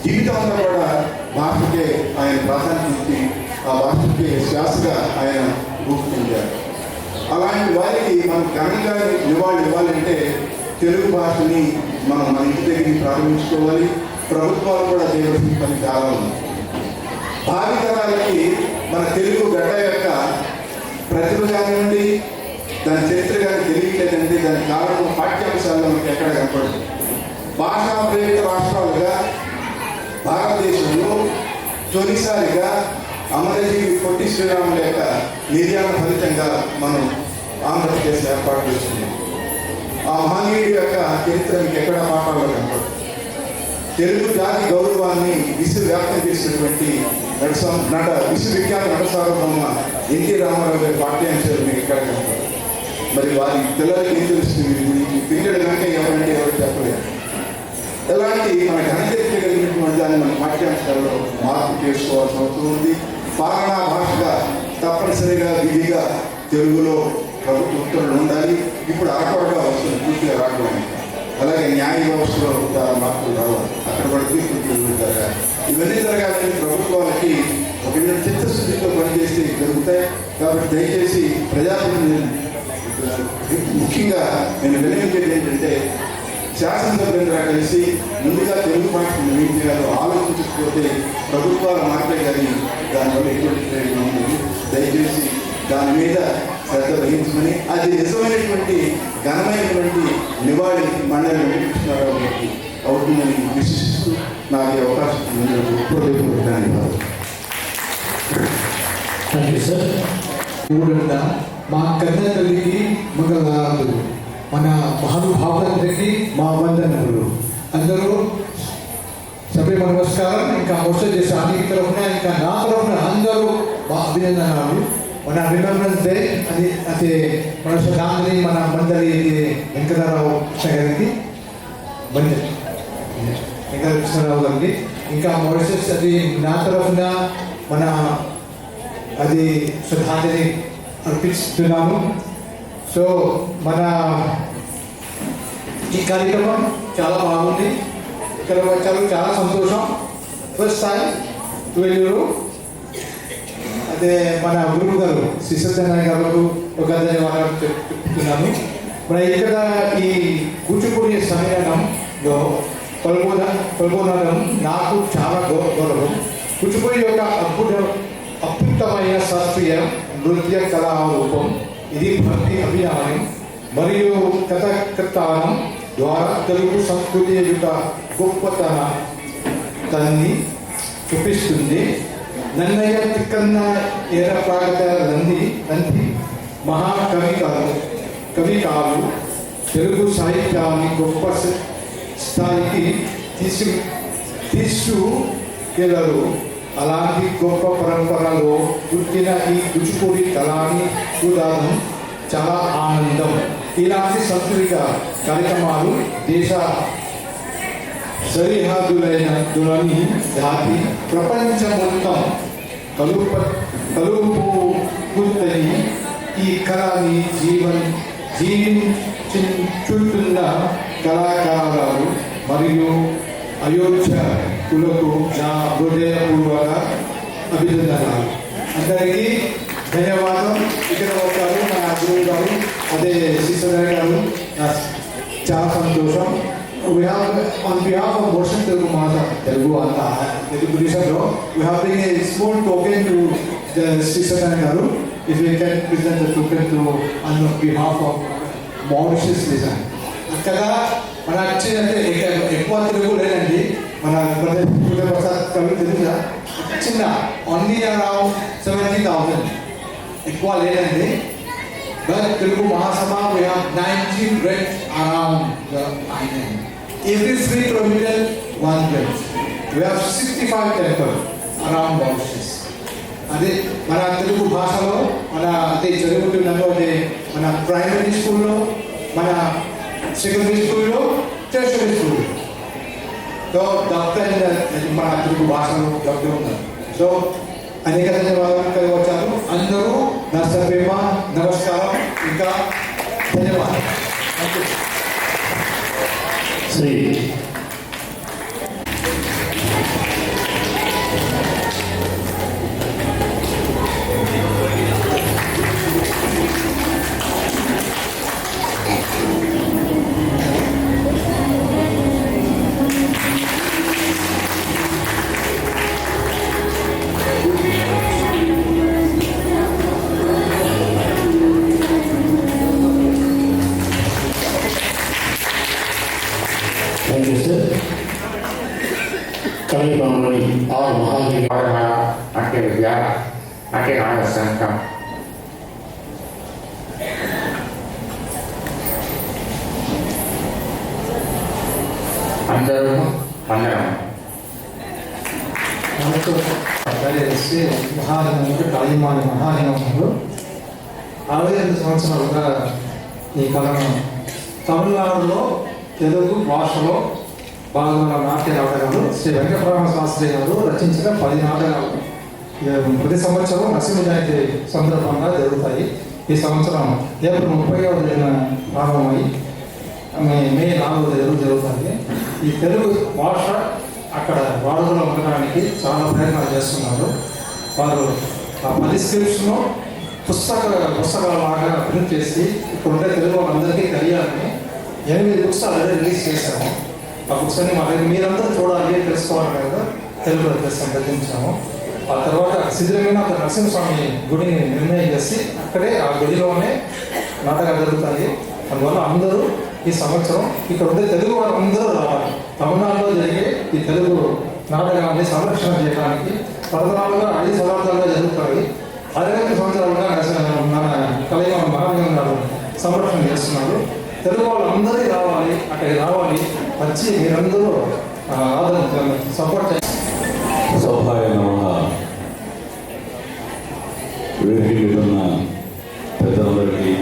జీవితం అంతా కూడా భాషకే ఆయన ప్రాధాన్యత ఇచ్చి ఆ భాషకి శ్వాసగా ఆయన రూపుదిద్దారు. అలాంటి వారికి మనం ఘనంగా నివాళులు ఇవ్వాలంటే తెలుగు భాషని మనం మన ఇంటి దగ్గరికి ప్రారంభించుకోవాలి. ప్రభుత్వాలు కూడా చేయవలసిన పని చాలా ఉంది. భావితరాలకి మన తెలుగు గడ్డ యొక్క ప్రతిభ కానివ్వండి, దాని చరిత్ర కానీ తెలియట్లేదంటే దాని కారణం పాఠ్యాంశాల్లో మనకి ఎక్కడ కనపడదు. భాషా ప్రేరిత రాష్ట్రాలుగా భారతదేశంలో తొలిసారిగా అమరజీవి పొట్టి శ్రీరాముల యొక్క నిర్యాణ ఫలితంగా మనం ఆంధ్రప్రదేశ్ ఏర్పాటు చేస్తున్నాం. ఆ మహనీయుడి యొక్క చరిత్ర మీకు ఎక్కడ పాఠాల్లో కనపడదు. తెలుగు జాతి గౌరవాన్ని విశ్వవ్యాప్తం చేసినటువంటి విశ్వవిఖ్యాత నటసార్వభౌమ ఎన్టీ రామారావు గారి పాఠ్యాంశాలు మీకు ఎక్కడ కనపడదు. మరి వారి పిల్లలకి ఏం తెలుస్తుంది గురించి? పిల్లలు కనుక ఎవరంటే ఎవరు చెప్పలేదు. ఎలాంటి మన ఘనచరిత్ర కలిగినటువంటి దాన్ని మన పాఠ్యాంశాల్లో మార్పు చేసుకోవాల్సిన అవసరం ఉంది. పాలనా భాషగా తప్పనిసరిగా విధిగా తెలుగులో ప్రభుత్వ ఉత్తర్వులు ఉండాలి. ఇప్పుడు అరకొరగా వస్తుంది, పూర్తిగా రావడానికి. అలాగే న్యాయ వ్యవస్థలో చాలా మార్పులు రావాలి. అక్కడ కూడా తీర్పులు జరగాలి. ఇవన్నీ జరగాలని ప్రభుత్వాలకి ఒక చిత్తశుద్ధితో పనిచేస్తే జరుగుతాయి. కాబట్టి దయచేసి ప్రజాప్రతినిధులు ముఖ్యంగా నేను వినియోగించేది ఏంటంటే, శాసనసభ్యులందరూ కలిసి ముందుగా తెలుగు భాషను నిర్మించాలో ఆలోచించకపోతే ప్రభుత్వాల మార్పే కానీ దానివల్ల ఎటువంటి ప్రయోజనం ఉంటుంది. దయచేసి దాని మీద శ్రద్ధ వహించమని, అది నిజమైనటువంటి ఘనమైనటువంటి నివాళి మండలి వెంకటకృష్ణారావు గారికి అవుతుందని విశ్వసిస్తూ నాకు ఈ అవకాశం హృదయపూర్వక ధన్యవాదాలు. Thank you sir. కూడా మా కన్న తల్లికి మంగళారాధులు, మన మహానుభావులందరికీ మా వందనములు. అందరూ సభ్య నమస్కారం. ఇంకా మోసం చేసే అన్ని తరఫున, ఇంకా నా తరఫున అందరూ మా అభినందనలు. మన రిమెంబరెన్స్ డే అది అయితే మన శ్రద్ధాంజలి మన మండలి వెంకటరావు గారికి, వెంకటకృష్ణారావు గారికి, ఇంకా మోసెస్ అది నా తరఫున మన అది శ్రద్ధాంజలి అర్పిస్తున్నాము. సో మన ఈ కార్యక్రమం చాలా బాగుంది. ఇక్కడ వచ్చారు, చాలా సంతోషం. ఫస్ట్ టైం వెళ్ళారు. అదే మన గురువు గారు శ్రీసత్యనారాయణ గారు ఒక ధన్యవాదాలు చెప్తున్నాను. మన ఇక్కడ ఈ కూచిపూడి సమ్మేళనంలో పాల్గొనడం నాకు చాలా గౌరవం. కూచిపూడి యొక్క అద్భుతమైన శాస్త్రీయ నృత్య కళా రూపం ఇది. భక్తి అభియానం మరియు కథకథనం ద్వారా తెలుగు సంస్కృతి యొక్క గొప్పతనాన్ని చూపిస్తుంది. నన్నయ్య తిక్కన్న ఏరప్రాగత నంది కవికాలు తెలుగు సాహిత్యాన్ని గొప్ప స్థాయికి తీసుకెళ్లారు. అలాంటి గొప్ప పరంపరలో పుట్టిన ఈ కూచిపూడి కళాని చూడడం చాలా ఆనందం. ఇలాంటి సాంస్కృతిక కార్యక్రమాలు దేశ సరిహద్దులైన దులని దాటి ప్రపంచం మొత్తం కలుపుకుందని ఈ కళని జీవించుతున్న కళాకారులు మరియు అయోధ్యకులకు నా హృదయపూర్వక అభినందనలు. అందరికీ ధన్యవాదం. ఇక్కడ వచ్చారు నా గురువు గారు, అదే శిశుధర్ గారు, చాలా సంతోషం. We have, on behalf of Motion Telugu Mahasa, Telugu Budisha, we have bring a small token to the Shishadana Garu. If we can present the token to on behalf of Mauritius design. Kada మన వచ్చిందంటే ఎక్కువ తెలుగు లేదండి. మన ప్రసాద్ కవి తెలుసా, చిన్న ఓన్లీ అరౌండ్ 70,000, ఎక్కువ లేదండి. But Telugu Mahasabha, we have 90 branches around the island. Every 3 kilometers, 1 branch. We have 65 temples around Mauritius. అదే మన తెలుగు భాషలో మన అదే చదువుతున్నాము. అదే మన ప్రైమరీ స్కూల్లో, మన సెకండరీ స్కూల్లో, టెర్షరీ స్కూల్లో డాక్టర్ మన తెలుగు భాషలో డాక్టర్ ఉన్నారు. సో అనేక ధన్యవాదాలు వచ్చారు. అందరూ నా సభ్యమ నమస్కారం, ఇంకా ధన్యవాదాలు. శ్రీ కళాభవని ఆర్ మహాదేవి నాట్య విద్య నాట్య నాటక సంఘం అందరూ అందరం మహాదినంలో కాళీమాని మహాదినంలో 62 సంవత్సరాలుగా ఈ కళను తమిళనాడులో తెలుగు భాషలో బాలల నాట్య నాటకాలు శ్రీ వెంకటరామ శాస్త్రి గారు రచించిన 10 నాటకాలు ప్రతి సంవత్సరం నరసింహ జయంతి సందర్భంగా జరుగుతాయి. ఈ సంవత్సరం ఏప్రిల్ 30వ తేదీన ప్రారంభమై మే 4వ తేదీ జరుగుతాయి. ఈ తెలుగు భాష అక్కడ వాడుకలో ఉండడానికి చాలా ప్రయత్నాలు చేస్తున్నారు. వారు ఆ 10 స్క్రిప్ట్స్ను పుస్తకాలలాగా ప్రింట్ చేసి ఇక్కడ ఉండే తెలుగు వాళ్ళందరికీ తెలియాలని 8 బుక్స్ ఆల్రెడీ రిలీజ్ చేశాము. ఆ బుక్స్ అన్ని మా దగ్గర మీరందరూ చూడాలి, తెలుసుకోవాలి కదా తెలుగులో రచించాము. ఆ తర్వాత శిథిలమైన ఒక నరసింహస్వామి గుడిని నిర్ణయం చేసి అక్కడే ఆ గుడిలోనే నాటకాలు జరుగుతాయి. అందువల్ల అందరూ ఈ సంవత్సరం ఇక్కడ ఉండే తెలుగు వారు అందరూ రావాలి. తమిళనాడులో జరిగే ఈ తెలుగు నాటకాన్ని సంరక్షణ చేయడానికి తరతరాలుగా 5 సంవత్సరాలుగా జరుగుతాయి. 65 సంవత్సరాలుగా మన కళాభవని మహాదేవి గారు సంరక్షణ చేస్తున్నారు. తెలుగు వాళ్ళు అందరికీ రావాలి, అక్కడికి రావాలి, వచ్చి మీరందరూ ఆదరణ సపోర్ట్ చేస్తారు. సభాయ నమః. వేదిక ఉన్న పెద్దలందరికీ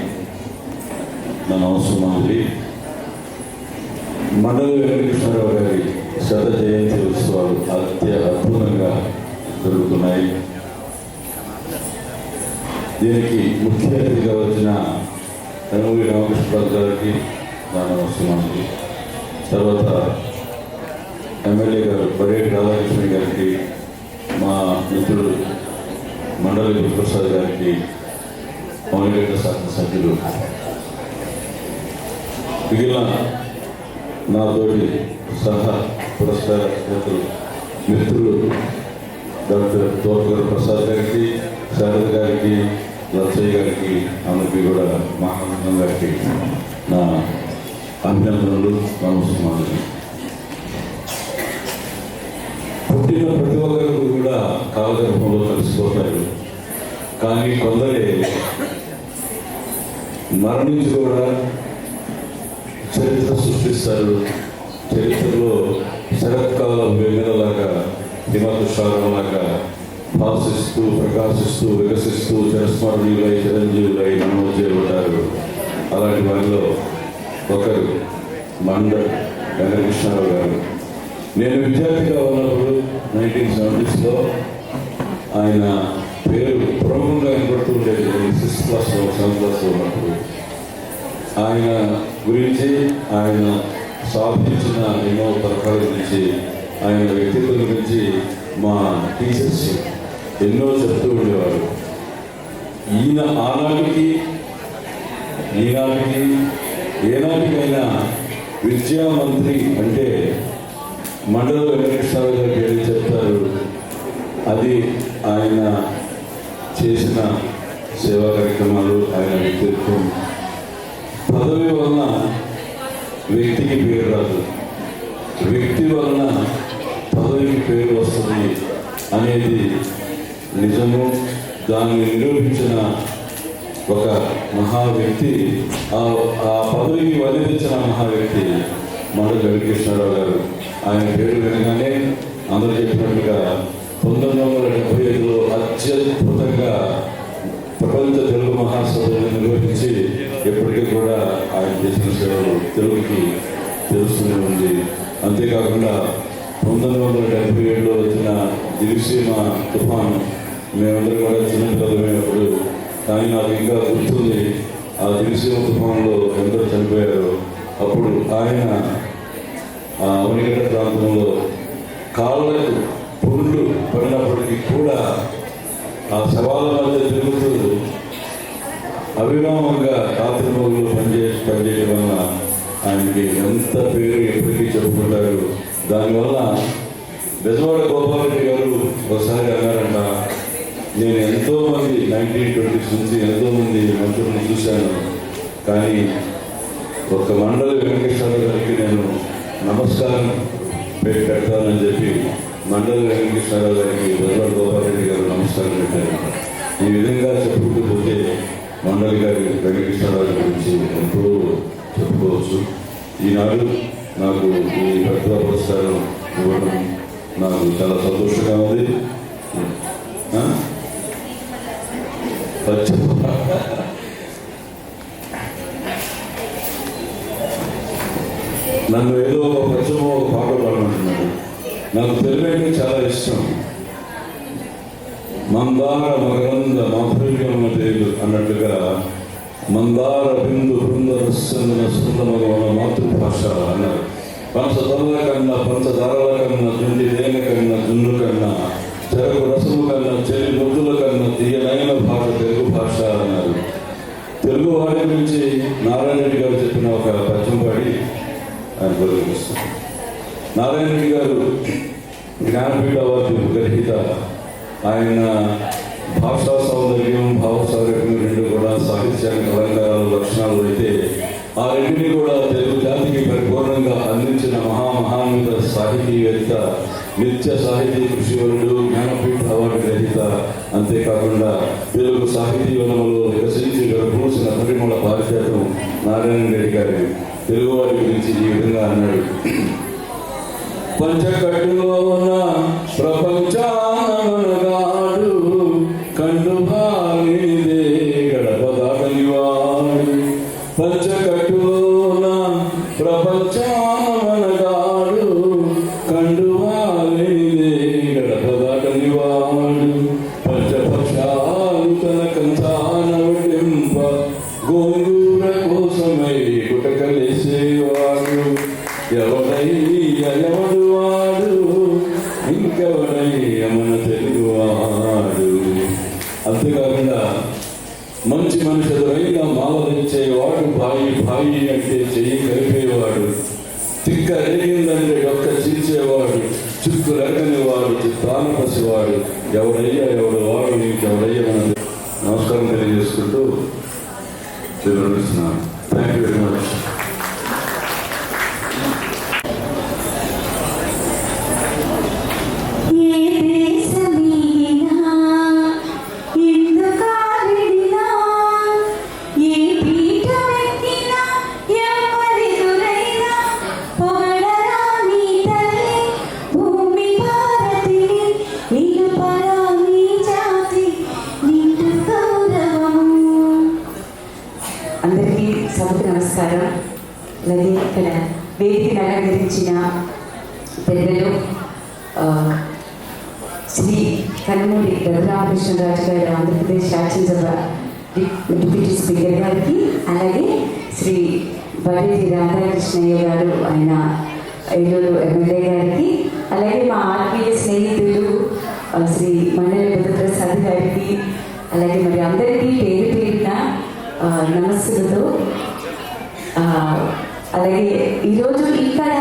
నా నమస్కారం. మండలి వెంకటకృష్ణరావు గారి శత జయంతి ఉత్సవాలు అద్భుతంగా జరుగుతున్నాయి. దీనికి ముఖ్య అతిథిగా వచ్చిన ఎమ్మెల్యే రామకృష్ణరావు గారికి నా నమస్కారం. తర్వాత ఎమ్మెల్యే గారు పర్యేటి రాధాకృష్ణ గారికి, మా మిత్రుడు మండలి ప్రసాద్ గారికి, మౌలిక శాసనసభ్యులు, మిగిలిన నాతోటి సహా పురస్కార మిత్రులు డాక్టర్ తోటకూర ప్రసాద్ గారికి, శారద గారికి, లచ్చయ్య గారికి, అందరికీ కూడా మహానందం గారికి నా అభినందనలు, నమస్కారాలు. పుట్టిన ప్రతి ఒక్కరు కూడా కాలగర్భంలో కలిసిపోతారు. కానీ కొందరే మరణించి కూడా చరిత్ర సృష్టిస్తారు. చరిత్రలో శరత్కాలం వెన్నెలలాగా, హిమతుషారంలాగా వెలుగుతూ ప్రకాశిస్తూ వికసిస్తూ చిరస్మరణీయులై చిరంజీవులై నమోజేయబడ్డారు. అలాంటి వారిలో ఒకరు మండ వెంకటకృష్ణారావు గారు. నేను విద్యార్థిగా ఉన్నప్పుడు 1970s ఆయన పేరు ప్రముఖంగా వినపడుతూ ఉండేది. 6th క్లాస్లో 7th క్లాస్లో ఉన్నప్పుడు ఆయన గురించి, ఆయన సాధించిన ఎన్నో తరహాల గురించి, ఆయన వ్యక్తిత్వం గురించి మా టీచర్స్ ఎన్నో చెప్తూ ఉండేవారు. ఈయన ఆనాటికి ఈనాటికి ఏనాటికైనా విద్యామంత్రి అంటే మండల వెంకటేశ్వరరావు గారి పేరు చెప్తారు. అది ఆయన చేసిన సేవా కార్యక్రమాలు, ఆయన వ్యక్తిత్వం. పదవి వలన వ్యక్తికి పేరు రాదు, వ్యక్తి వలన పదవికి పేరు వస్తుంది అనేది నిజము. దాన్ని నిరూపించిన ఒక మహా వ్యక్తి, ఆ పదవికి వదిలించిన మహా వ్యక్తి మండల వెంకటేశ్వరరావు గారు. ఆయన పేరు వినగానే అందరూ చెప్పినట్టుగా 1975లో అత్యద్భుతంగా ప్రపంచ తెలుగు మహాసభలను నిర్వహించి ఎప్పటికీ కూడా ఆయన చేసిన సేవలు తెలుగుకి తెలుస్తూనే ఉంది. అంతేకాకుండా 1977లో వచ్చిన దివిసీమ తుఫాను, మేమందరం కూడా చిన్నపిల్లలమైనప్పుడు, కానీ నాకు ఇంకా గుర్తుంది ఆ దివిసీమ తుఫానులో ఎందరో చనిపోయారు. అప్పుడు ఆయన ఆ అవనిగడ్డ ప్రాంతంలో కాళ్ళకు పుండ్లు పడినప్పటికీ కూడా ఆ శవాల మధ్య తిరుగుతూ అవిరామంగా రాత్రి మొదలు పనిచేయడం వల్ల ఆయనకి ఎంత పేరు ఎప్పటికీ చెప్పుకుంటారు. దానివల్ల బెజవాడ గోపాలరెడ్డి గారు ఒకసారి అన్నారంట, నేను ఎంతోమంది 1920s నుంచి ఎంతోమంది మంత్రులను చూశాను, కానీ ఒక మండలి వెంకటేశ్వరరావు గారికి నేను నమస్కారం పెడతానని చెప్పి మండలి వెంకటేశ్వరరావు గారికి బెజవాడ గోపాలరెడ్డి గారు నమస్కారం పెట్టారు. ఈ విధంగా చెప్పుకుంటూ పోతే మండలి గారి వెంకటేశ్వరరావు గురించి ఎంతో చెప్పుకోవచ్చు. ఈనాడు నాకు ఈ ప్రతిభా పురస్కారం ఇవ్వడం నాకు చాలా సంతోషంగా ఉంది. నన్ను ఏదో ఒక పచ్చమో ఒక పాట పాడమంటున్నాడు. నాకు తెలుగు అంటే చాలా ఇష్టం. మందార మకరంద మాధుర్యమ దేవు అన్నట్టుగా మందార బిందు బృంద రసందన సుందరమగవన మాతృభాష అన్నారు. పంచదారుల కన్నా పంచదారుల కన్నా జుండి దేన కన్నా జున్ను కన్నా చెరకు రసము కన్నా చెలి ముద్దుల కన్నా తీయనైన భాష తెలుగు భాష అన్నారు. తెలుగు వారి గురించి నారాయణ రెడ్డి గారు చెప్పిన ఒక పద్యం పాడి ఆయన గౌరవిస్తారు. నారాయణ రెడ్డి గారు జ్ఞానపీఠ అవార్డు గ్రహీత. ఆయన భాషా సౌందర్యం, భావ సౌకర్యం రెండు కూడా సాహిత్యానికి అలంకారాలు లక్షణాలు అయితే ఆ రెండింటినీ కూడా తెలుగు జాతికి పరిపూర్ణంగా అందించిన మహాన్విత సాహితీవేత్త, నిత్య సాహితీ కృషివరుడు, జ్ఞానపీఠ అవార్డు గ్రహీత. అంతేకాకుండా తెలుగు సాహితీ వనములో వికసించి గర్భూసిన పరిమళ పారిజాతం నారాయణ రెడ్డి గారి తెలుగువారి గురించి ఈ విధంగా అన్నాడు. పంచకట్టులోన ప్రపంచానగాడు కండు భాగిదే గడప దాటనివాడు. పంచకట్టులోన ప్రపంచానగాడు కండు భాగిదే గడప దాటనివాడు. పంచపక్షాలు తన కంచాన వడింప గోంగూర కోసమై గుటకలేసేవాడు. ఎవడు వాడు ఇంకెవడయ్య మన తెలుగువాడు. అంతేకాకుండా మంచి మనిషి ఎదురైనా మాలరించేవాడు, భాయి అంటే చెయ్యి కలిపేవాడు, తిక్క రేగిందంటే ఒక్క చీల్చేవాడు, చుక్కు రకనివాడు, చిత్తాన పసివాడు. ఎవడయ్యా ఎవడు వాడు ఇంకెవడయ్య మన. నమస్కారం తెలియజేసుకుంటూ నిర్వహిస్తున్నాను. Thank you very much. భూమి భారతిని నిలుపరా నీ జాతి అలాగే ఇక్కడ వేదికను అలంకరించిన పెద్దలు శ్రీ కనుమూరి రఘురామకృష్ణరాజు గారు, ఆంధ్రప్రదేశ్ శాసనసభ డిప్యూటీ స్పీకర్ గారికి, అలాగే శ్రీ బరేటి రాధాకృష్ణయ్య గారు, ఆయన ఏలూరు ఎమ్మెల్యే గారికి, అలాగే మా ఆత్మీయ స్నేహితులు శ్రీ మండలి బుద్ధప్రసాద్ గారికి, అలాగే మరి అందరికీ పేరు పేరున నమస్సులతో. అలాగే ఈరోజు ఇక్కడ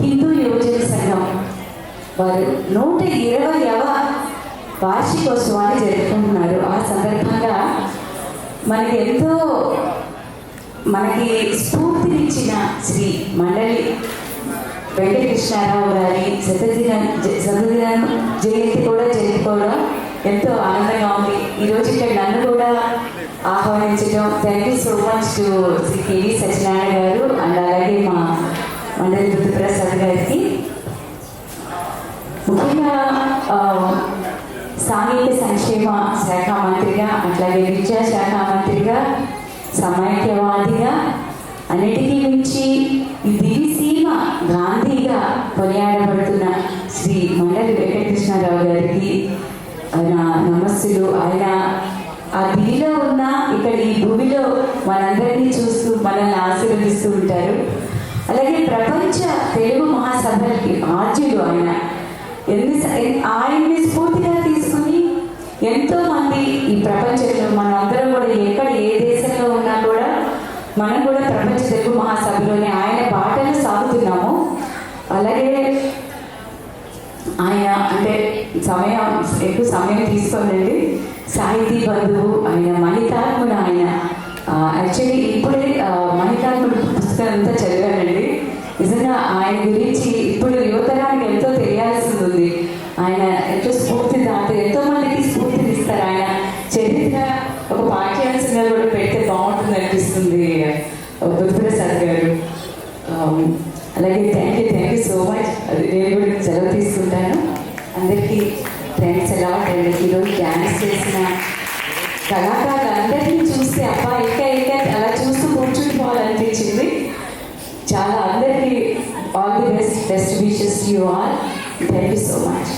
హిందూ యువజన సంఘం వారు 120వ వార్షికోత్సవాన్ని జరుపుకుంటున్నారు. ఆ సందర్భంగా మనకి స్ఫూర్తినిచ్చిన శ్రీ మండలి వెంకటకృష్ణారావు గారి శతదిన జయంతి కూడా జరుపుకోవడం ఎంతో ఆనందంగా ఉంది. ఈరోజు ఇక్కడ నన్ను కూడా ఆహ్వానించడం, thank you so much to Shri KV Satyanarayana గారు అండ్ అలాగే మా మండలి బుద్ధప్రసాద్ గారికి. ముఖ్యంగా సాంఘిక సంక్షేమ శాఖ మంత్రిగా, అట్లాగే విద్యాశాఖ మంత్రిగా, సమైక్యవాదిగా, అన్నిటికీ మించి ఈ దివిసీమ గాంధీగా కొనియాడబడుతున్న శ్రీ మండలి వెంకటకృష్ణారావు గారికి ఆయన నమస్సులు. ఆయన ఆ దివిలో ఉన్న ఇక్కడ ఈ భూమిలో మనందరినీ చూస్తూ మనల్ని ఆశీర్వదిస్తూ ఉంటారు. అలాగే ప్రపంచ తెలుగు మహాసభలకి ఆర్జులు ఆయన. ఆయన్ని స్ఫూర్తిగా తీసుకుని ఎంతో మంది ఈ ప్రపంచంలో మనందరం కూడా ఎక్కడ ఏ దేశంలో ఉన్నా కూడా మనం కూడా ప్రపంచ తెలుగు మహాసభలోనే ఆయన బాటలు సాగుతున్నాము. అలాగే ఆయన అంటే ఎక్కువ సమయం తీసుకోనండి, సాహితీ బంధువు, ఆయన మణితాత్ముడు. ఆయన యాక్చువల్లీ ఇప్పుడే మణితాత్ముడు పుస్తకం అంతా చదివానండి. నిజంగా ఆయన గురించి ఇప్పుడు యువతరానికి ఎంతో తెలియాల్సి ఉంది. ఆయన ఎంతో స్ఫూర్తిదాత, ఎంతో మందికి స్ఫూర్తినిస్తారు. ఆయన చరిత్ర ఒక పాఠ్యాంశంగా కూడా పెడితే బాగుంటుంది అనిపిస్తుంది బుద్ధప్రసాద్ గారు. అలాగే థ్యాంక్ యూ సో మచ్. నేను కూడా సెలవు తీసుకుంటాను. అందరికీ థ్యాంక్స్ ఎలా అండి. ఈరోజు డ్యాన్స్ చేసిన కళాకారులందరినీ చూస్తే అబ్బా ఇంకా అలా చూస్తూ కూర్చుండిపోవాలనిపించింది. చాలా అందరికీ all the best wishes you all. Thank you so much.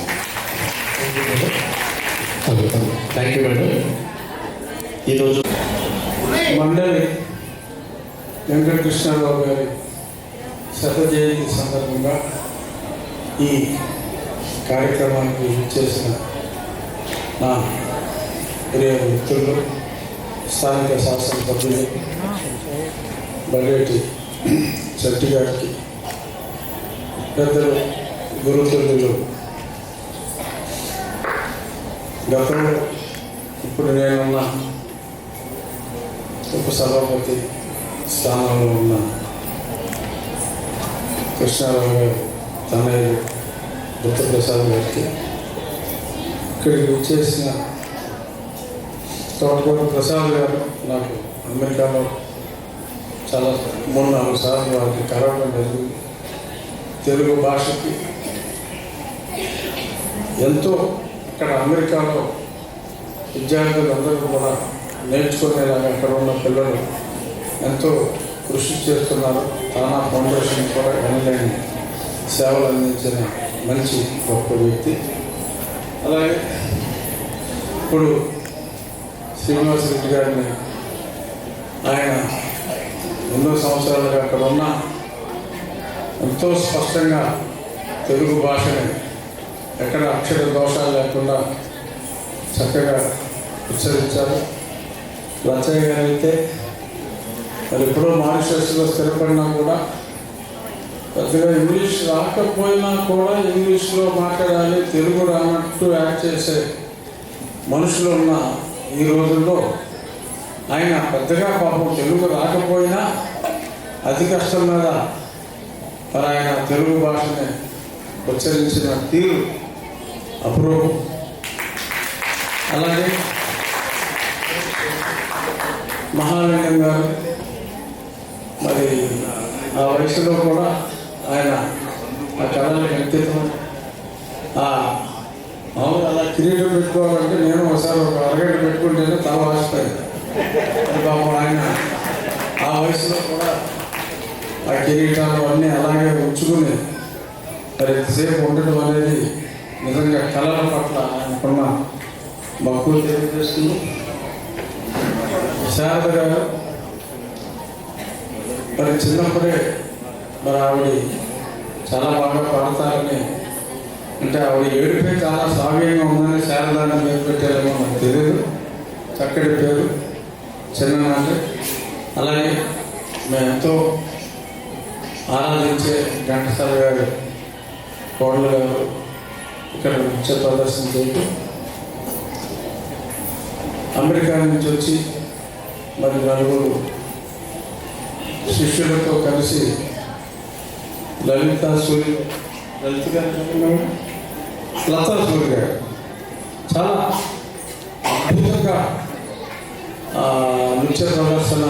Thank you madam. ఈరోజు మండలి వెంకటకృష్ణారావు గారి శత జయంతి సందర్భంగా ఈ కార్యక్రమానికి చేసిన నా ప్రియ మిత్రులు, స్థానిక శాసనసభ్యులు బరేటి శెట్టి గారికి, పెద్దలు గురుతుల్యులు, గతంలో ఇప్పుడు నేనున్న ఉపసభాపతి స్థానంలో ఉన్న కృష్ణారావు గారు, తనయ్య బుద్ధప్రసాద్ గారికి, ఇక్కడికి వచ్చేసిన తోటకూర ప్రసాద్ గారు, నాకు అమెరికాలో చాలా 3-4 సార్లు వారికి కలవడం జరిగింది. తెలుగు భాషకి ఎంతో ఇక్కడ అమెరికాలో విద్యార్థులందరూ కూడా నేర్చుకునేలాగా అక్కడ ఉన్న పిల్లలు ఎంతో కృషి చేస్తున్నారు. తానా ఫౌండేషన్ కూడా ఎనలేని సేవలు అందించిన మంచి గొప్ప వ్యక్తి. అలాగే ఇప్పుడు శ్రీనివాస్ రెడ్డి గారిని, ఆయన ఎన్నో సంవత్సరాలుగా అక్కడ ఉన్న ఎంతో స్పష్టంగా తెలుగు భాషని ఎక్కడ అక్షర దోషాలు లేకుండా చక్కగా ఉచ్చరించారు. లచ్చయ్య గారు అయితే మరి ఎప్పుడో మారిషస్లో స్థిరపడినా కూడా పెద్దగా ఇంగ్లీష్ రాకపోయినా కూడా ఇంగ్లీష్లో మాట్లాడాలి, తెలుగు రానట్టు యాక్ట్ చేసే మనుషులు ఉన్న ఈ రోజుల్లో ఆయన పెద్దగా పాపం తెలుగు రాకపోయినా అతి కష్టం మీద మరి ఆయన తెలుగు భాషని ఉచ్చరించిన తీరు అపూర్వం. అలాగే మహాలింగం గారు మరి ఆ వయసులో కూడా ఆయన ఆ కళలకు అంకితం. మామూలు అలా కిరీటం పెట్టుకోవాలంటే నేను ఒకసారి ఒక అరగంట పెట్టుకుంటేనే తల వాసిపోయింది. పాపం ఆయన ఆ వయసులో కూడా ఆ కిరీటాలు అన్నీ అలాగే ఉంచుకుని మరి ఎంతసేపు ఉండడం అనేది నిజంగా కళల పట్ల ఆయనకున్న మక్కువ తెలియజేస్తుంది. శారద గారు మరి చిన్నప్పుడే మరి ఆవిడ చాలా బాగా పాడతారని, అంటే ఆవిడ ఏడుపై చాలా సావ్యంగా ఉందని శారదాన్ని పేరు పెట్టారేమో నాకు తెలియదు. చక్కటి పేరు చిన్ననాటి. అలాగే మేము ఎంతో ఆరాధించే ఘంటసాల గారు కోడలు గారు ఇక్కడ నృత్య ప్రదర్శన చేయటం, అమెరికా నుంచి వచ్చి మరి నలుగురు శిష్యులతో కలిసి లతా సూరి గారు చాలా అద్భుతంగా నృత్య ప్రదర్శన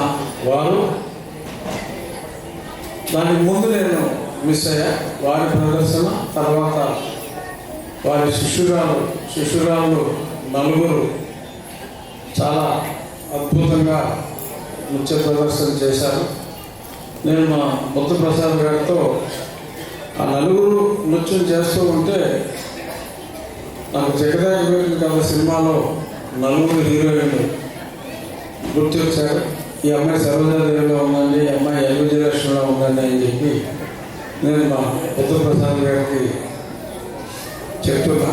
వారు. దానికి ముందు నేను మిస్ అయ్యా. వారి ప్రదర్శన తర్వాత వారి శిష్యురాలు నలుగురు చాలా అద్భుతంగా నృత్య ప్రదర్శన చేశారు. నేను మా బుద్ధప్రసాద్ గారితో ఆ నలుగురు నృత్యం చేస్తూ ఉంటే నాకు జగదాయి కథ సినిమాలో నలుగురు హీరోయిన్లు గుర్తొచ్చారు. ఈ అమ్మాయి సరోజాదేవిలో ఉందండి, ఈ అమ్మాయి ఎల్ విజయలక్ష్మిలో ఉందండి అని చెప్పి నేను మా బుద్ధప్రసాద్ గారికి చెప్తున్నా.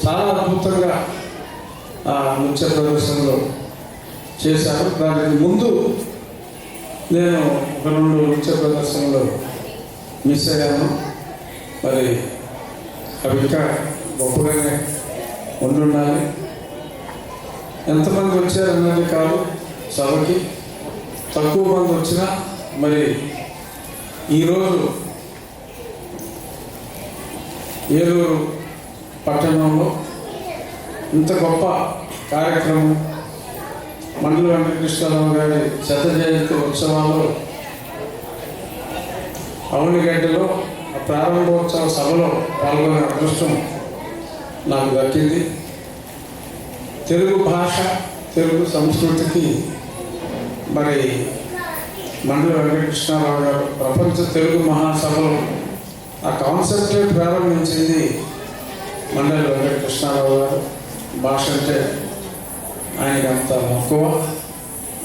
చాలా అద్భుతంగా ఆ నృత్య ప్రదర్శనలో చేశారు. దానికి ముందు నేను ఒక 2 నృత్య ప్రదర్శనలు మిస్ అయ్యాను. మరి అవి ఇంకా గొప్పగానే ఉండాలి. ఎంతమంది వచ్చారన్నది కాదు సభకి, తక్కువ మంది వచ్చినా మరి ఈరోజు ఏలూరు పట్టణంలో ఇంత గొప్ప కార్యక్రమం మండల వెంకటకృష్ణరావు గారి 100వ జయంతి ఉత్సవాలు అవనిగడ్డలో ప్రారంభోత్సవ సభలో పాల్గొనే అదృష్టం నాకు దక్కింది. తెలుగు భాష, తెలుగు సంస్కృతికి మరి మండల వెంకటకృష్ణరావు గారు ప్రపంచ తెలుగు మహాసభలు ఆ కాన్సెప్టే ప్రారంభించింది మండల వెంకటకృష్ణరావు గారు. భాష అంటే ఆయనకి అంత మక్కువ.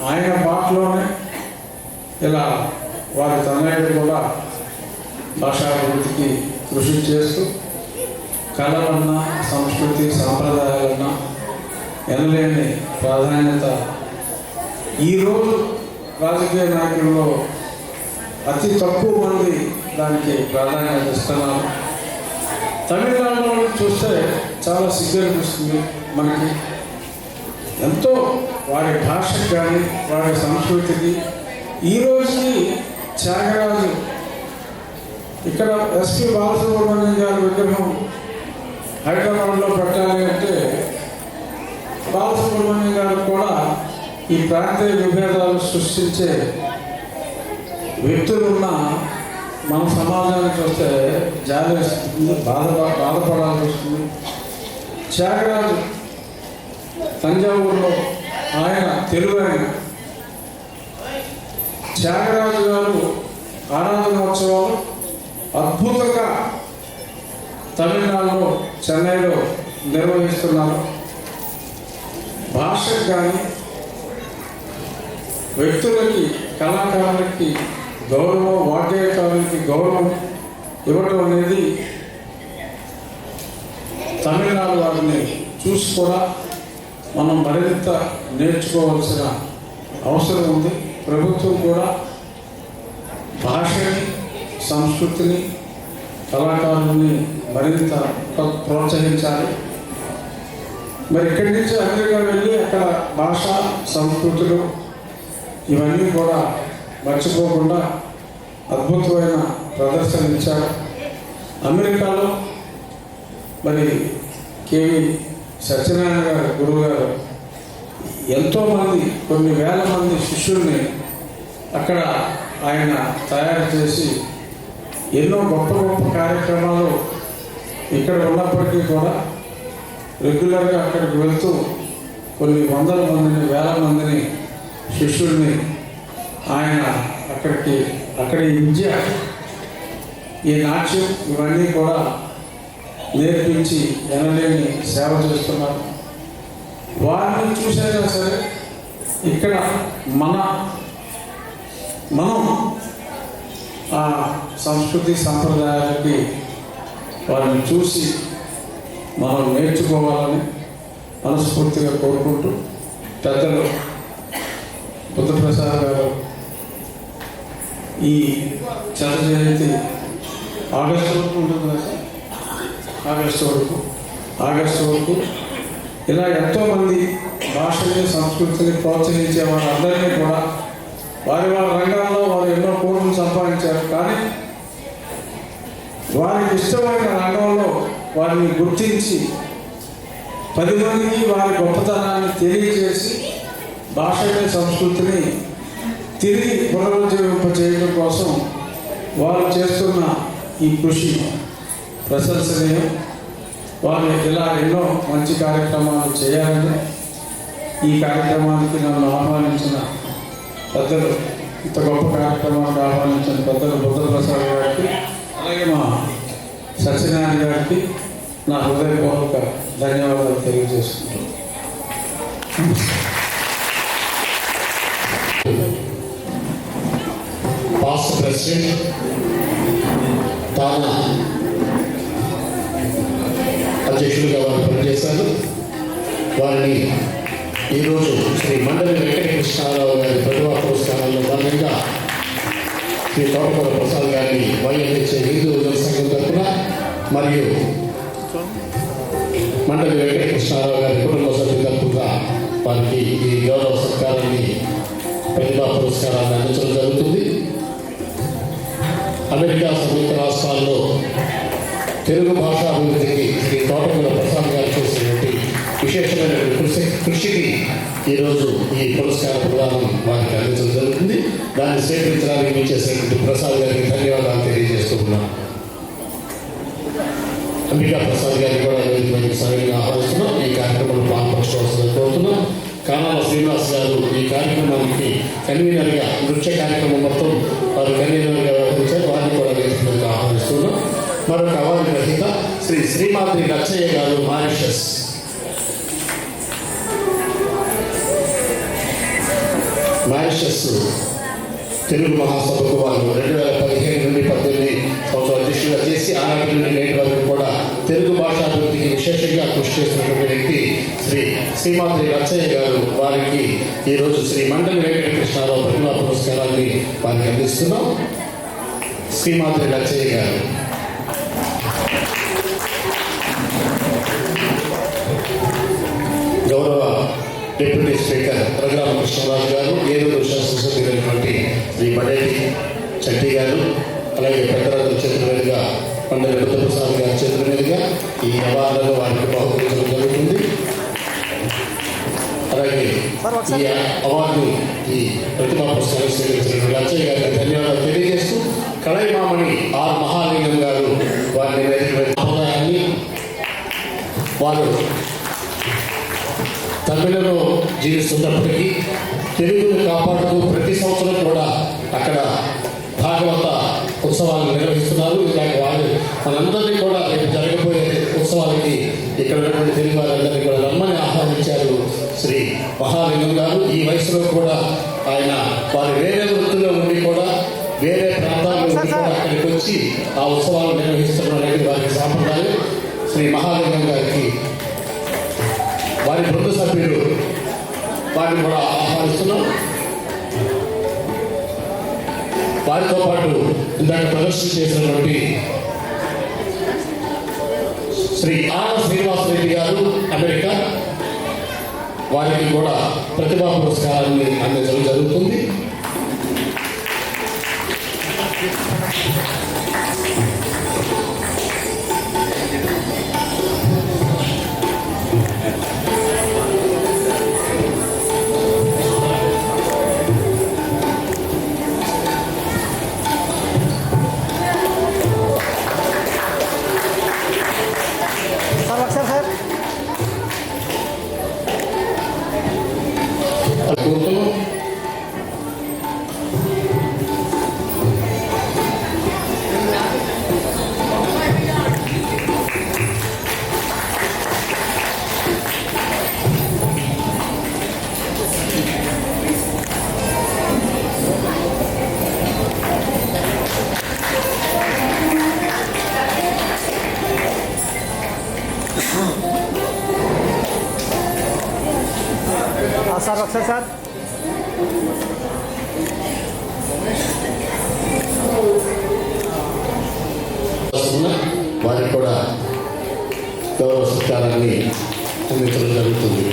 ఆయన బాటలోనే ఇలా వారి తనయుడు కూడా భాషాభివృద్ధికి కృషి చేస్తూ కళలన్నా సంస్కృతి సాంప్రదాయాలన్నా ఎనలేని ప్రాధాన్యత ఈరోజు రాజకీయ నాయకుల్లో అతి తక్కువ మంది దానికి ప్రాధాన్యత ఇస్తున్నారు. తమిళనాడులో చూస్తే చాలా సిగ్గనిపిస్తుంది మనకి. ఎంతో వారి భాషకు కానీ వారి సంస్కృతికి ఈరోజుకి త్యాగరాజు ఇక్కడ ఎస్పి బాలసుబ్రహ్మణ్యం గారి విగ్రహం హైదరాబాద్లో పెట్టాలి అంటే బాలసుబ్రహ్మణ్యం గారు కూడా ఈ ప్రాంతీయ విభేదాలు సృష్టించే వ్యక్తులున్న మన సమాజానికి వస్తే జాలి వస్తుంది, బాధపడాల్సి వస్తుంది. త్యాగరాజు తంజావూరులో ఆయన తెలుగు ఆయన త్యాగరాజు గారు ఆరాధనోత్సవాలు అద్భుతంగా తమిళనాడులో చెన్నైలో నిర్వహిస్తున్నారు. భాషకు కానీ వ్యక్తులకి కళాకారులకి గౌరవం, వాగ్గేయకారులకి గౌరవం ఇవ్వడం అనేది తమిళనాడు వారిని చూసి కూడా మనం మరింత నేర్చుకోవాల్సిన అవసరం ఉంది. ప్రభుత్వం కూడా భాషని, సంస్కృతిని, కళాకారుల్ని మరింత ప్రోత్సహించాలి. మరి ఇక్కడి నుంచి అమెరికా వెళ్ళి అక్కడ భాష, సంస్కృతులు ఇవన్నీ కూడా మర్చిపోకుండా అద్భుతమైన ప్రదర్శన ఇచ్చారు. అమెరికాలో మరి కేవి సత్యనారాయణ గారు గురువు గారు ఎంతోమంది, కొన్ని వేల మంది శిష్యుల్ని అక్కడ ఆయన తయారు చేసి ఎన్నో గొప్ప గొప్ప కార్యక్రమాలు ఇక్కడ ఉన్నప్పటికీ కూడా రెగ్యులర్గా అక్కడికి వెళ్తూ కొన్ని వందల మందిని, వేల మందిని శిష్యుల్ని ఆయన అక్కడికి అక్కడ ఈ విద్య, ఈ నాట్యం ఇవన్నీ కూడా నేర్పించి ఎనలేని సేవ చేస్తున్నారు. వారిని చూసైనా సరే ఇక్కడ మనం ఆ సంస్కృతి సంప్రదాయాలకి వారిని చూసి మనం నేర్చుకోవాలని మనస్ఫూర్తిగా కోరుకుంటూ, పెద్దలు బుద్ధప్రసాద్ గారు ఈ శత జయంతి ఆగస్టు వరకు ఉంటుంది కదా సార్, ఆగస్టు వరకు ఇలా ఎంతోమంది భాషని సంస్కృతిని ప్రోత్సహించే వారందరినీ కూడా వారి రంగాల్లో వారు ఎన్నో కోట్లు సంపాదించారు. కానీ వారికి ఇష్టమైన రంగంలో వారిని గుర్తించి 10 మందికి వారి గొప్పతనాన్ని తెలియజేసి భాషని సంస్కృతిని తిరిగి పునరుజ్జీవింపచేయడం కోసం వారు చేస్తున్న ఈ కృషి ప్రశంసనీయం. వారు ఇలా ఎన్నో మంచి కార్యక్రమాలు చేయాలని ఈ కార్యక్రమానికి నన్ను ఆహ్వానించిన పెద్దలు, ఇంత గొప్ప కార్యక్రమానికి ఆహ్వానించిన పెద్దలు బుద్ధప్రసాద్ గారికి, అలాగే మా సత్యనారాయణ గారికి నా హృదయపూర్వక ధన్యవాదాలు తెలియజేసుకుంటాను. పాస్ట్ ప్రెసిడెంట్ తానా అధ్యక్షులుగా వారు పనిచేశారు. వారిని ఈరోజు శ్రీ మండలి వెంకటకృష్ణారావు గారి ప్రతిభా పురస్కారాల్లో భాగంగా శ్రీ తోటకూర ప్రసాద్ గారిని వైఎంహెచ్ఏ హిందూ జనసంఘం తరఫున మరియు మండలి వెంకటకృష్ణారావు గారి కుటుంబ సభ్యుల తరఫున వారికి ఈ గౌరవ సత్కారాన్ని, ప్రతిభా పురస్కారాన్ని అందించడం జరుగుతుంది. అమెరికా సంయుక్త రాష్ట్రాల్లో తెలుగు భాషా అభివృద్ధికి శ్రీ తోటకూర ప్రసాద్ గారు చేసినటువంటి విశేషమైన కృషికి ఈరోజు ఈ పురస్కార ప్రదానం వారికి అందించడం జరుగుతుంది. దాన్ని స్వీకరించడానికి మేము చేసినటువంటి ప్రసాద్ గారికి ధన్యవాదాలు తెలియజేస్తున్నాం. అంబికా ప్రసాద్ గారిని కూడా సరైన ఆహ్వానిస్తున్నాం. ఈ కార్యక్రమంలో పాల్పంచుకోవాల్సిందని కోరుతున్నాం. కానాల శ్రీనివాస్ గారు ఈ కార్యక్రమానికి కన్వీనర్గా, నృత్య కార్యక్రమం మొత్తం వారు కన్వీనర్గా వ్యవహరించారు. వారిని కూడా వేదికగా ఆహ్వానిస్తున్నాం. మరొక అవార్డు గ్రహీత శ్రీ శ్రీమాద్రి లచ్చయ్య గారు, మారిషస్. తెలుగు మహాసభకు వారు 2015 నుండి 18 సంవత్సరాల అధ్యక్షులుగా చేసి ఆనాటి నుండి నేటి వరకు కూడా తెలుగు భాషా అభివృద్ధికి విశేషంగా కృషి చేస్తున్నటువంటి వ్యక్తి శ్రీ శ్రీమాద్రి లచ్చయ్య గారు. వారికి ఈరోజు శ్రీ మండలి వెంకటకృష్ణారావు ప్రతిభా పురస్కారాన్ని వారికి అందిస్తున్నాం. శ్రీమాద్రి లచ్చయ్య గారు. గౌరవ డిప్యూటీ స్పీకర్ రఘురామకృష్ణరాజు గారు, ఏలూరు శాసనసభ్యులైనటువంటి శ్రీ బడేటి చట్టి గారు, అలాగే పెద్దరాజు చేతుల మీదుగా మండలి బుద్ధప్రసాద్ గారి చేతుల మీదుగా ఈ అవార్డులను వారికి బహుకరించడం జరుగుతుంది. అలాగే ఈ అవార్డు, ఈ ప్రతిభా పురస్కారం స్వీకరించిన లచ్చయ్య గారికి ధన్యవాదాలు తెలియజేస్తూ, కళైమామణి ఆర్ మహాలింగం గారు వారిని సంప్రదాయాన్ని వారు తమిళలో జీవిస్తున్నప్పటికీ తెలుగును కాపాడుతూ ప్రతి సంవత్సరం కూడా అక్కడ భాగవత ఉత్సవాలు నిర్వహిస్తున్నారు. ఇలాంటి వాళ్ళు మనందరినీ కూడా రేపు జరగబోయే ఉత్సవాలకి ఇక్కడ ఉన్నటువంటి తెలుగు వారందరినీ కూడా రమ్మని ఆహ్వానించారు శ్రీ మహాలింగం గారు. ఈ వయసులో కూడా ఆయన వారు వేరే వృత్తిలో ఉండి కూడా వేరే ప్రాంతాల నుండి కూడా అక్కడికి వచ్చి ఆ ఉత్సవాలు నిర్వహిస్తున్న అనేది వారికి సాంప్రదాయం. శ్రీ మహాలింగం గారికి వారి బృంద సభ్యులు వారిని కూడా ఆహ్వానిస్తున్నాం. వారితో పాటు ఇందాక ప్రదర్శన చేసినటువంటి శ్రీ ఆర్ శ్రీనివాసరెడ్డి గారు, అమెరికా, వారికి కూడా ప్రతిభా పురస్కారాన్ని అందించడం జరుగుతుంది. సార్ ఒకసారి సార్ వారికి కూడా గౌరవ సత్కారాన్ని అందించడం జరుగుతుంది.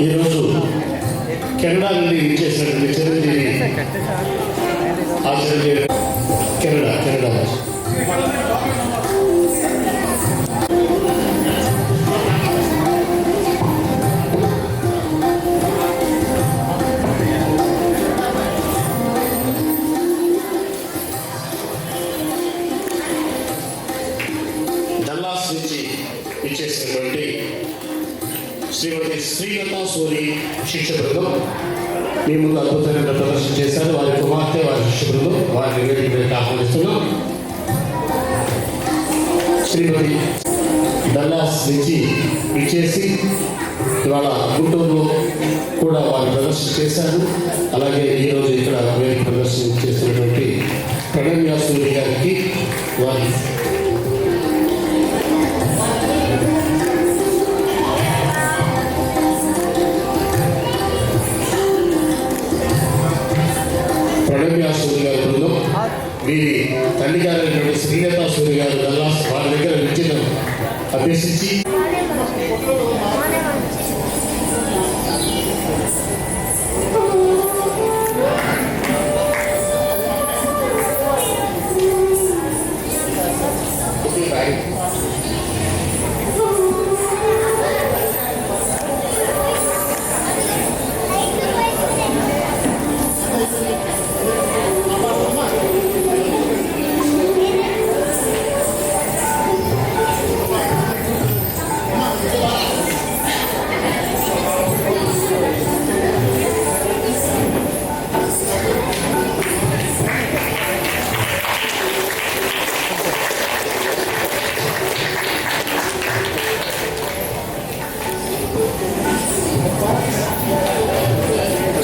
ఈరోజు కెనడా నుండి ఇచ్చేసినటువంటి చిరంజీవి ఆచార్య కెనడా డల్లాస్ నుంచి ఇచ్చేసినటువంటి శ్రీమతి శ్రీలతా సూరి శిక్ష బృందం మీ ముందు అద్భుతమైన ప్రదర్శన చేశారు. వారి కుమార్తె, వారి శిష్య బృందం, వారిని వేదికపైకి ఆహ్వానిస్తున్నాం. శ్రీమతి డల్లాస్ నుంచి ఇచ్చేసి ఇవాళ గుంటూరులో కూడా వారు ప్రదర్శన చేశారు. అలాగే ఈరోజు ఇక్కడ వేదిక ప్రదర్శన చేస్తున్నటువంటి ప్రణమ్య సూరి గారికి వారి సూర్య గారి బృందం, వీరి తల్లి గారైనటువంటి శ్రీలతా సూర్య గారు డల్లాస్ వారి దగ్గర విద్యను అభ్యసించి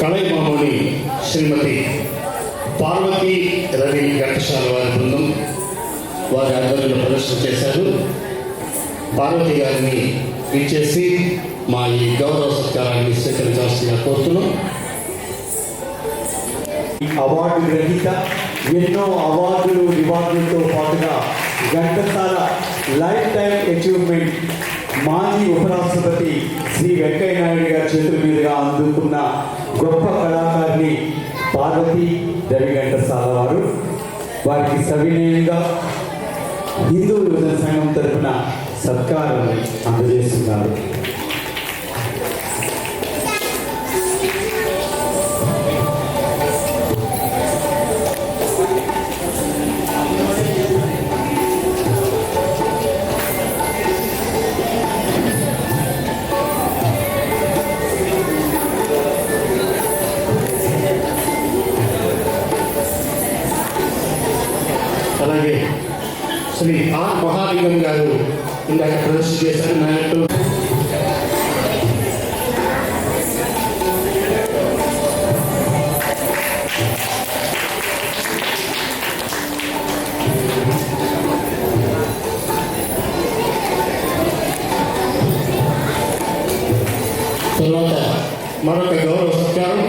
కళైమామూని శ్రీమతి పార్వతీ రవి ఘంటసాల వారి బృందం వారి ఆధ్వర్యంలో ప్రదర్శన చేశారు. పార్వతి గారిని ఇచ్చేసి మా ఈ గౌరవ సత్కారాన్ని స్వీకరించాల్సిందిగా కోరుతున్నాం. అవార్డు గ్రహీత, ఎన్నో అవార్డులు రివార్డులతో పాటుగా ఘంటసాల లైఫ్ టైం అచీవ్మెంట్ మాజీ ఉపరాష్ట్రపతి శ్రీ వెంకయ్య నాయుడు గారి చేతుల మీదుగా అందుకున్న గొప్ప కళాకారిణి పార్వతీ రవి ఘంటసాల వారు వారికి సవినయంగా హిందూ యువజన సంఘం తరఫున సత్కారాన్ని అందజేస్తున్నారు. అలాగే శ్రీ ఆర్ మహాలింగం గారు ఇందాక ప్రదర్శన చేశారు. నాయకులు తర్వాత మరొక గౌరవ సత్కారం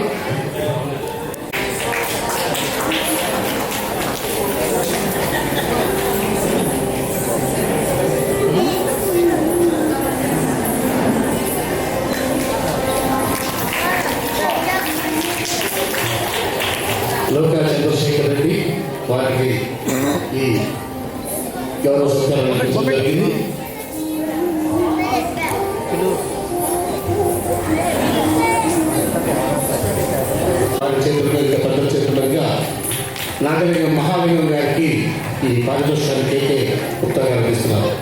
లోకా చంద్రశేఖర్ రెడ్డి వారికి ఈ గౌరవ సత్కారం అందించడం జరిగింది. వారి చేతుల్లో ఇంకా పెద్ద చేతులుగా నాగలింగం మహాలింగం గారికి ఈ పారితోషికాన్ని కేకే గుప్తా గారు అందిస్తున్నారు.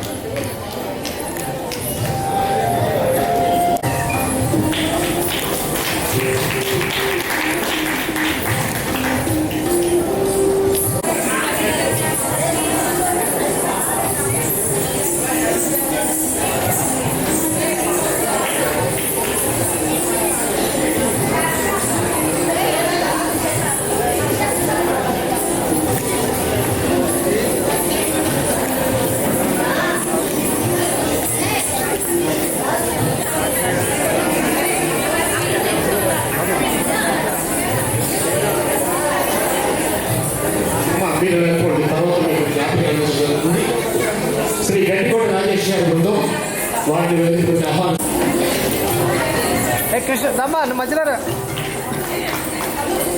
తర్వాత మీకు జ్ఞాపకం జరుగుతుంది. శ్రీ గంటికోట రాజేష్ గారి బృందం వారిని వెళ్ళి ఆహ్వానం.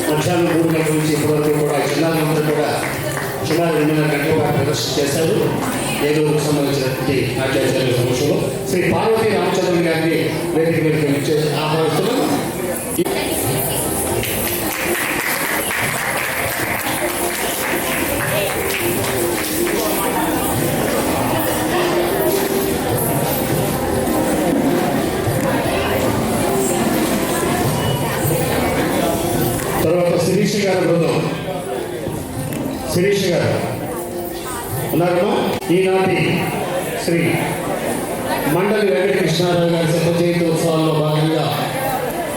మధ్యాహ్నం 3 గంటల నుంచి ఇప్పటివరకు కూడా చిన్నారులందరూ కూడా సుమారు 2.5 గంటల పాటు ప్రదర్శన చేశారు. ఏలూరుకు సంబంధించినటువంటి నాట్యాచార్యుల సమక్షంలో శ్రీ పార్వతీ రామచంద్రన్ గారిని వేదిక మీదకి ఆహ్వానిస్తున్నాం. తర్వాత శిరీష్ గారి బృందం. శిరీష్ గారు ఉన్నారమ్మా. ఈనాటి శ్రీ మండలి వెంకటకృష్ణారావు గారి శత జయంతి ఉత్సవాల్లో భాగంగా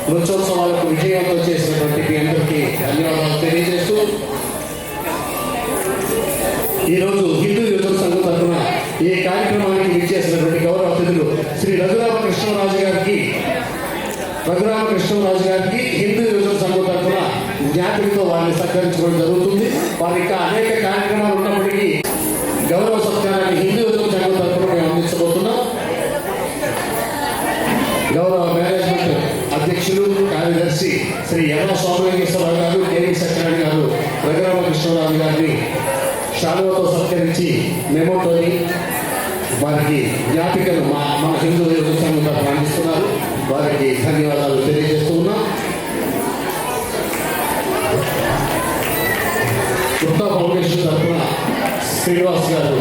నృత్యోత్సవాలకు విజయవంతం చేసినటువంటి మీ అందరికీ ధన్యవాదాలు తెలియజేస్తూ ఈరోజు హిందూ యువజన సంఘం తరఫున ఈ కార్యక్రమానికి విచ్చేసినటువంటి గౌరవ అతిథులు శ్రీ రఘురామకృష్ణరాజు గారికి హిందూ యువజన సంఘం తరఫున జ్ఞాపికతో వారిని సత్కరించుకోవడం జరుగుతుంది. వారి ఇంకా అనేక కార్యక్రమాలు ఉన్నప్పటికీ గౌరవ సత్కారాన్ని హిందూ యువజన సంఘం తరఫున మేము అందించబోతున్నాం. గౌరవ మేనేజ్మెంట్ అధ్యక్షులు కార్యదర్శి శ్రీ ఎర్ర సోమలింగేశ్వరరావు గారు, కేవీ సత్యనారాయణ గారు రఘురామకృష్ణరాజు గారిని శాలువతో సత్కరించి మెమోటోని వారికి జ్ఞాపికలు మన హిందూ యువజన సంఘం తరఫున అందిస్తున్నారు. వారికి ధన్యవాదాలు తెలియజేస్తూ ఉన్నాం. గుప్తా ఫౌండేషన్ తరఫున శ్రీనివాస్ గారు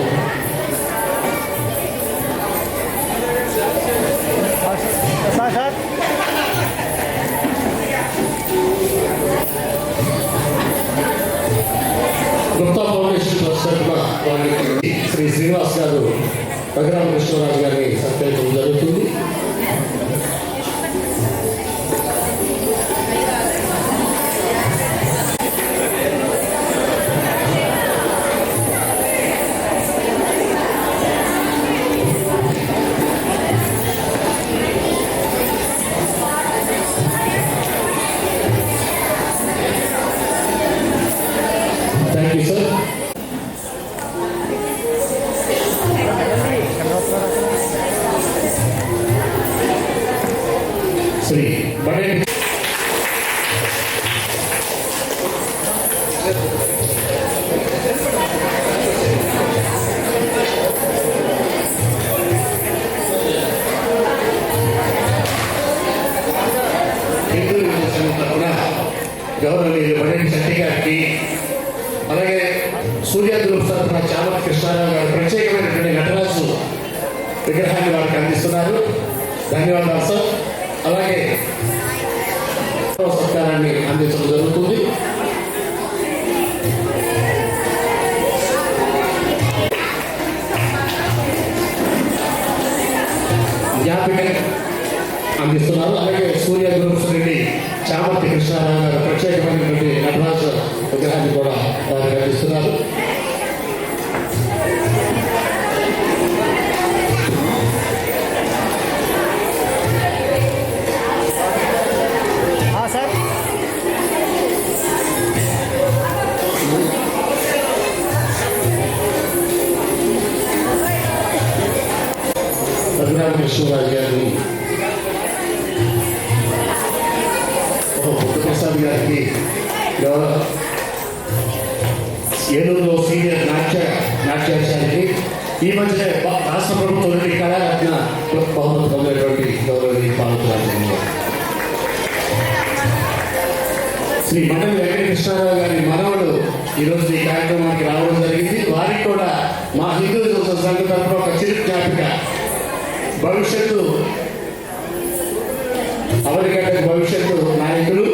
గుప్తా ఫౌండేషన్ తరఫున వారికి శ్రీ శ్రీనివాస్ గారు రఘురామకృష్ణరాజు గారిని సత్కరించడం జరుగుతుంది. Thank you sir. శ్రీ బడే హిందూ యువజన సంఘం తరఫున గౌరవనీయులు బడేటి శెట్టి గారికి, అలాగే సూర్య గ్రూప్ తరఫున చామతి కృష్ణారావు గారు ప్రత్యేకమైనటువంటి నటరాజు విగ్రహాన్ని వారికి అందిస్తున్నారు. ధన్యవాదాలు సార్. అలాగే సత్కారాన్ని అందించడం జరుగుతుంది. జ్ఞాపిక అందిస్తున్నారు. అలాగే సూర్య గ్రూప్స్ నుండి చామర్తి కృష్ణారావు గారు ప్రత్యేకమైనటువంటి నటరాజు విగ్రహాన్ని కూడా వారికి అందిస్తున్నారు. రఘురామకృష్ణరాజు గారిని, బుద్ధప్రసాద్ గారికి, ఏలూరులో సీనియర్ నాట్యాచార్యుని, ఈ మధ్యనే రాష్ట్ర ప్రభుత్వం నుండి కళారత్న బహుమతి పొందినటువంటి గౌరవనీయ పాల్గొన్నారు. శ్రీ మండలి వెంకటకృష్ణారావు గారి మనవడు ఈరోజు ఈ కార్యక్రమానికి రావడం జరిగింది. వారికి కూడా మా హిందూ సంఘం తరఫున ఒక చిరు జ్ఞాపిక, భవిష్యత్తు అమెరికా భవిష్యత్తు నాయకులు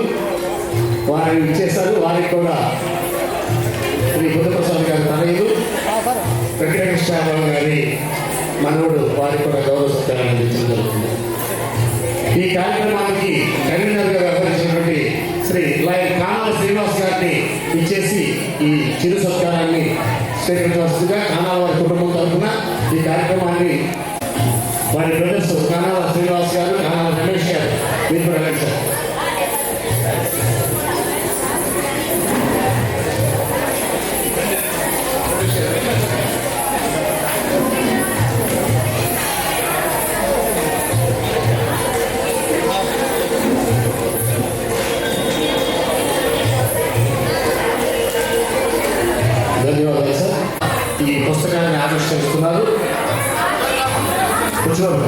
వారిని ఇచ్చేస్తారు. వారికి కూడా శ్రీ బుద్ధప్రసాద్ గారి తనయుడు వెంకటకృష్ణారావు గారి మనవుడు వారికి కూడా గౌరవ సత్కారాన్ని అందించడం జరుగుతుంది. ఈ కార్యక్రమానికి కన్వీనర్గా వ్యవహరించినటువంటి శ్రీ లాయర్ కానాల శ్రీనివాస్ గారిని ఇచ్చేసి ఈ చిరు సత్కారాన్ని స్వీకరించవలసిందిగా కానాల వారి కుటుంబం తరఫున ఈ కార్యక్రమాన్ని వారి బ్రదర్స్ కానాల శ్రీనివాస్ గారు, కానాల రమేష్ గారు మీరు కూడా వెళ్ళండి సార్. ధన్యవాదాలు సార్. ఈ పుస్తకాన్ని ఆవిష్కరిస్తున్నారు. కూర్చోండి.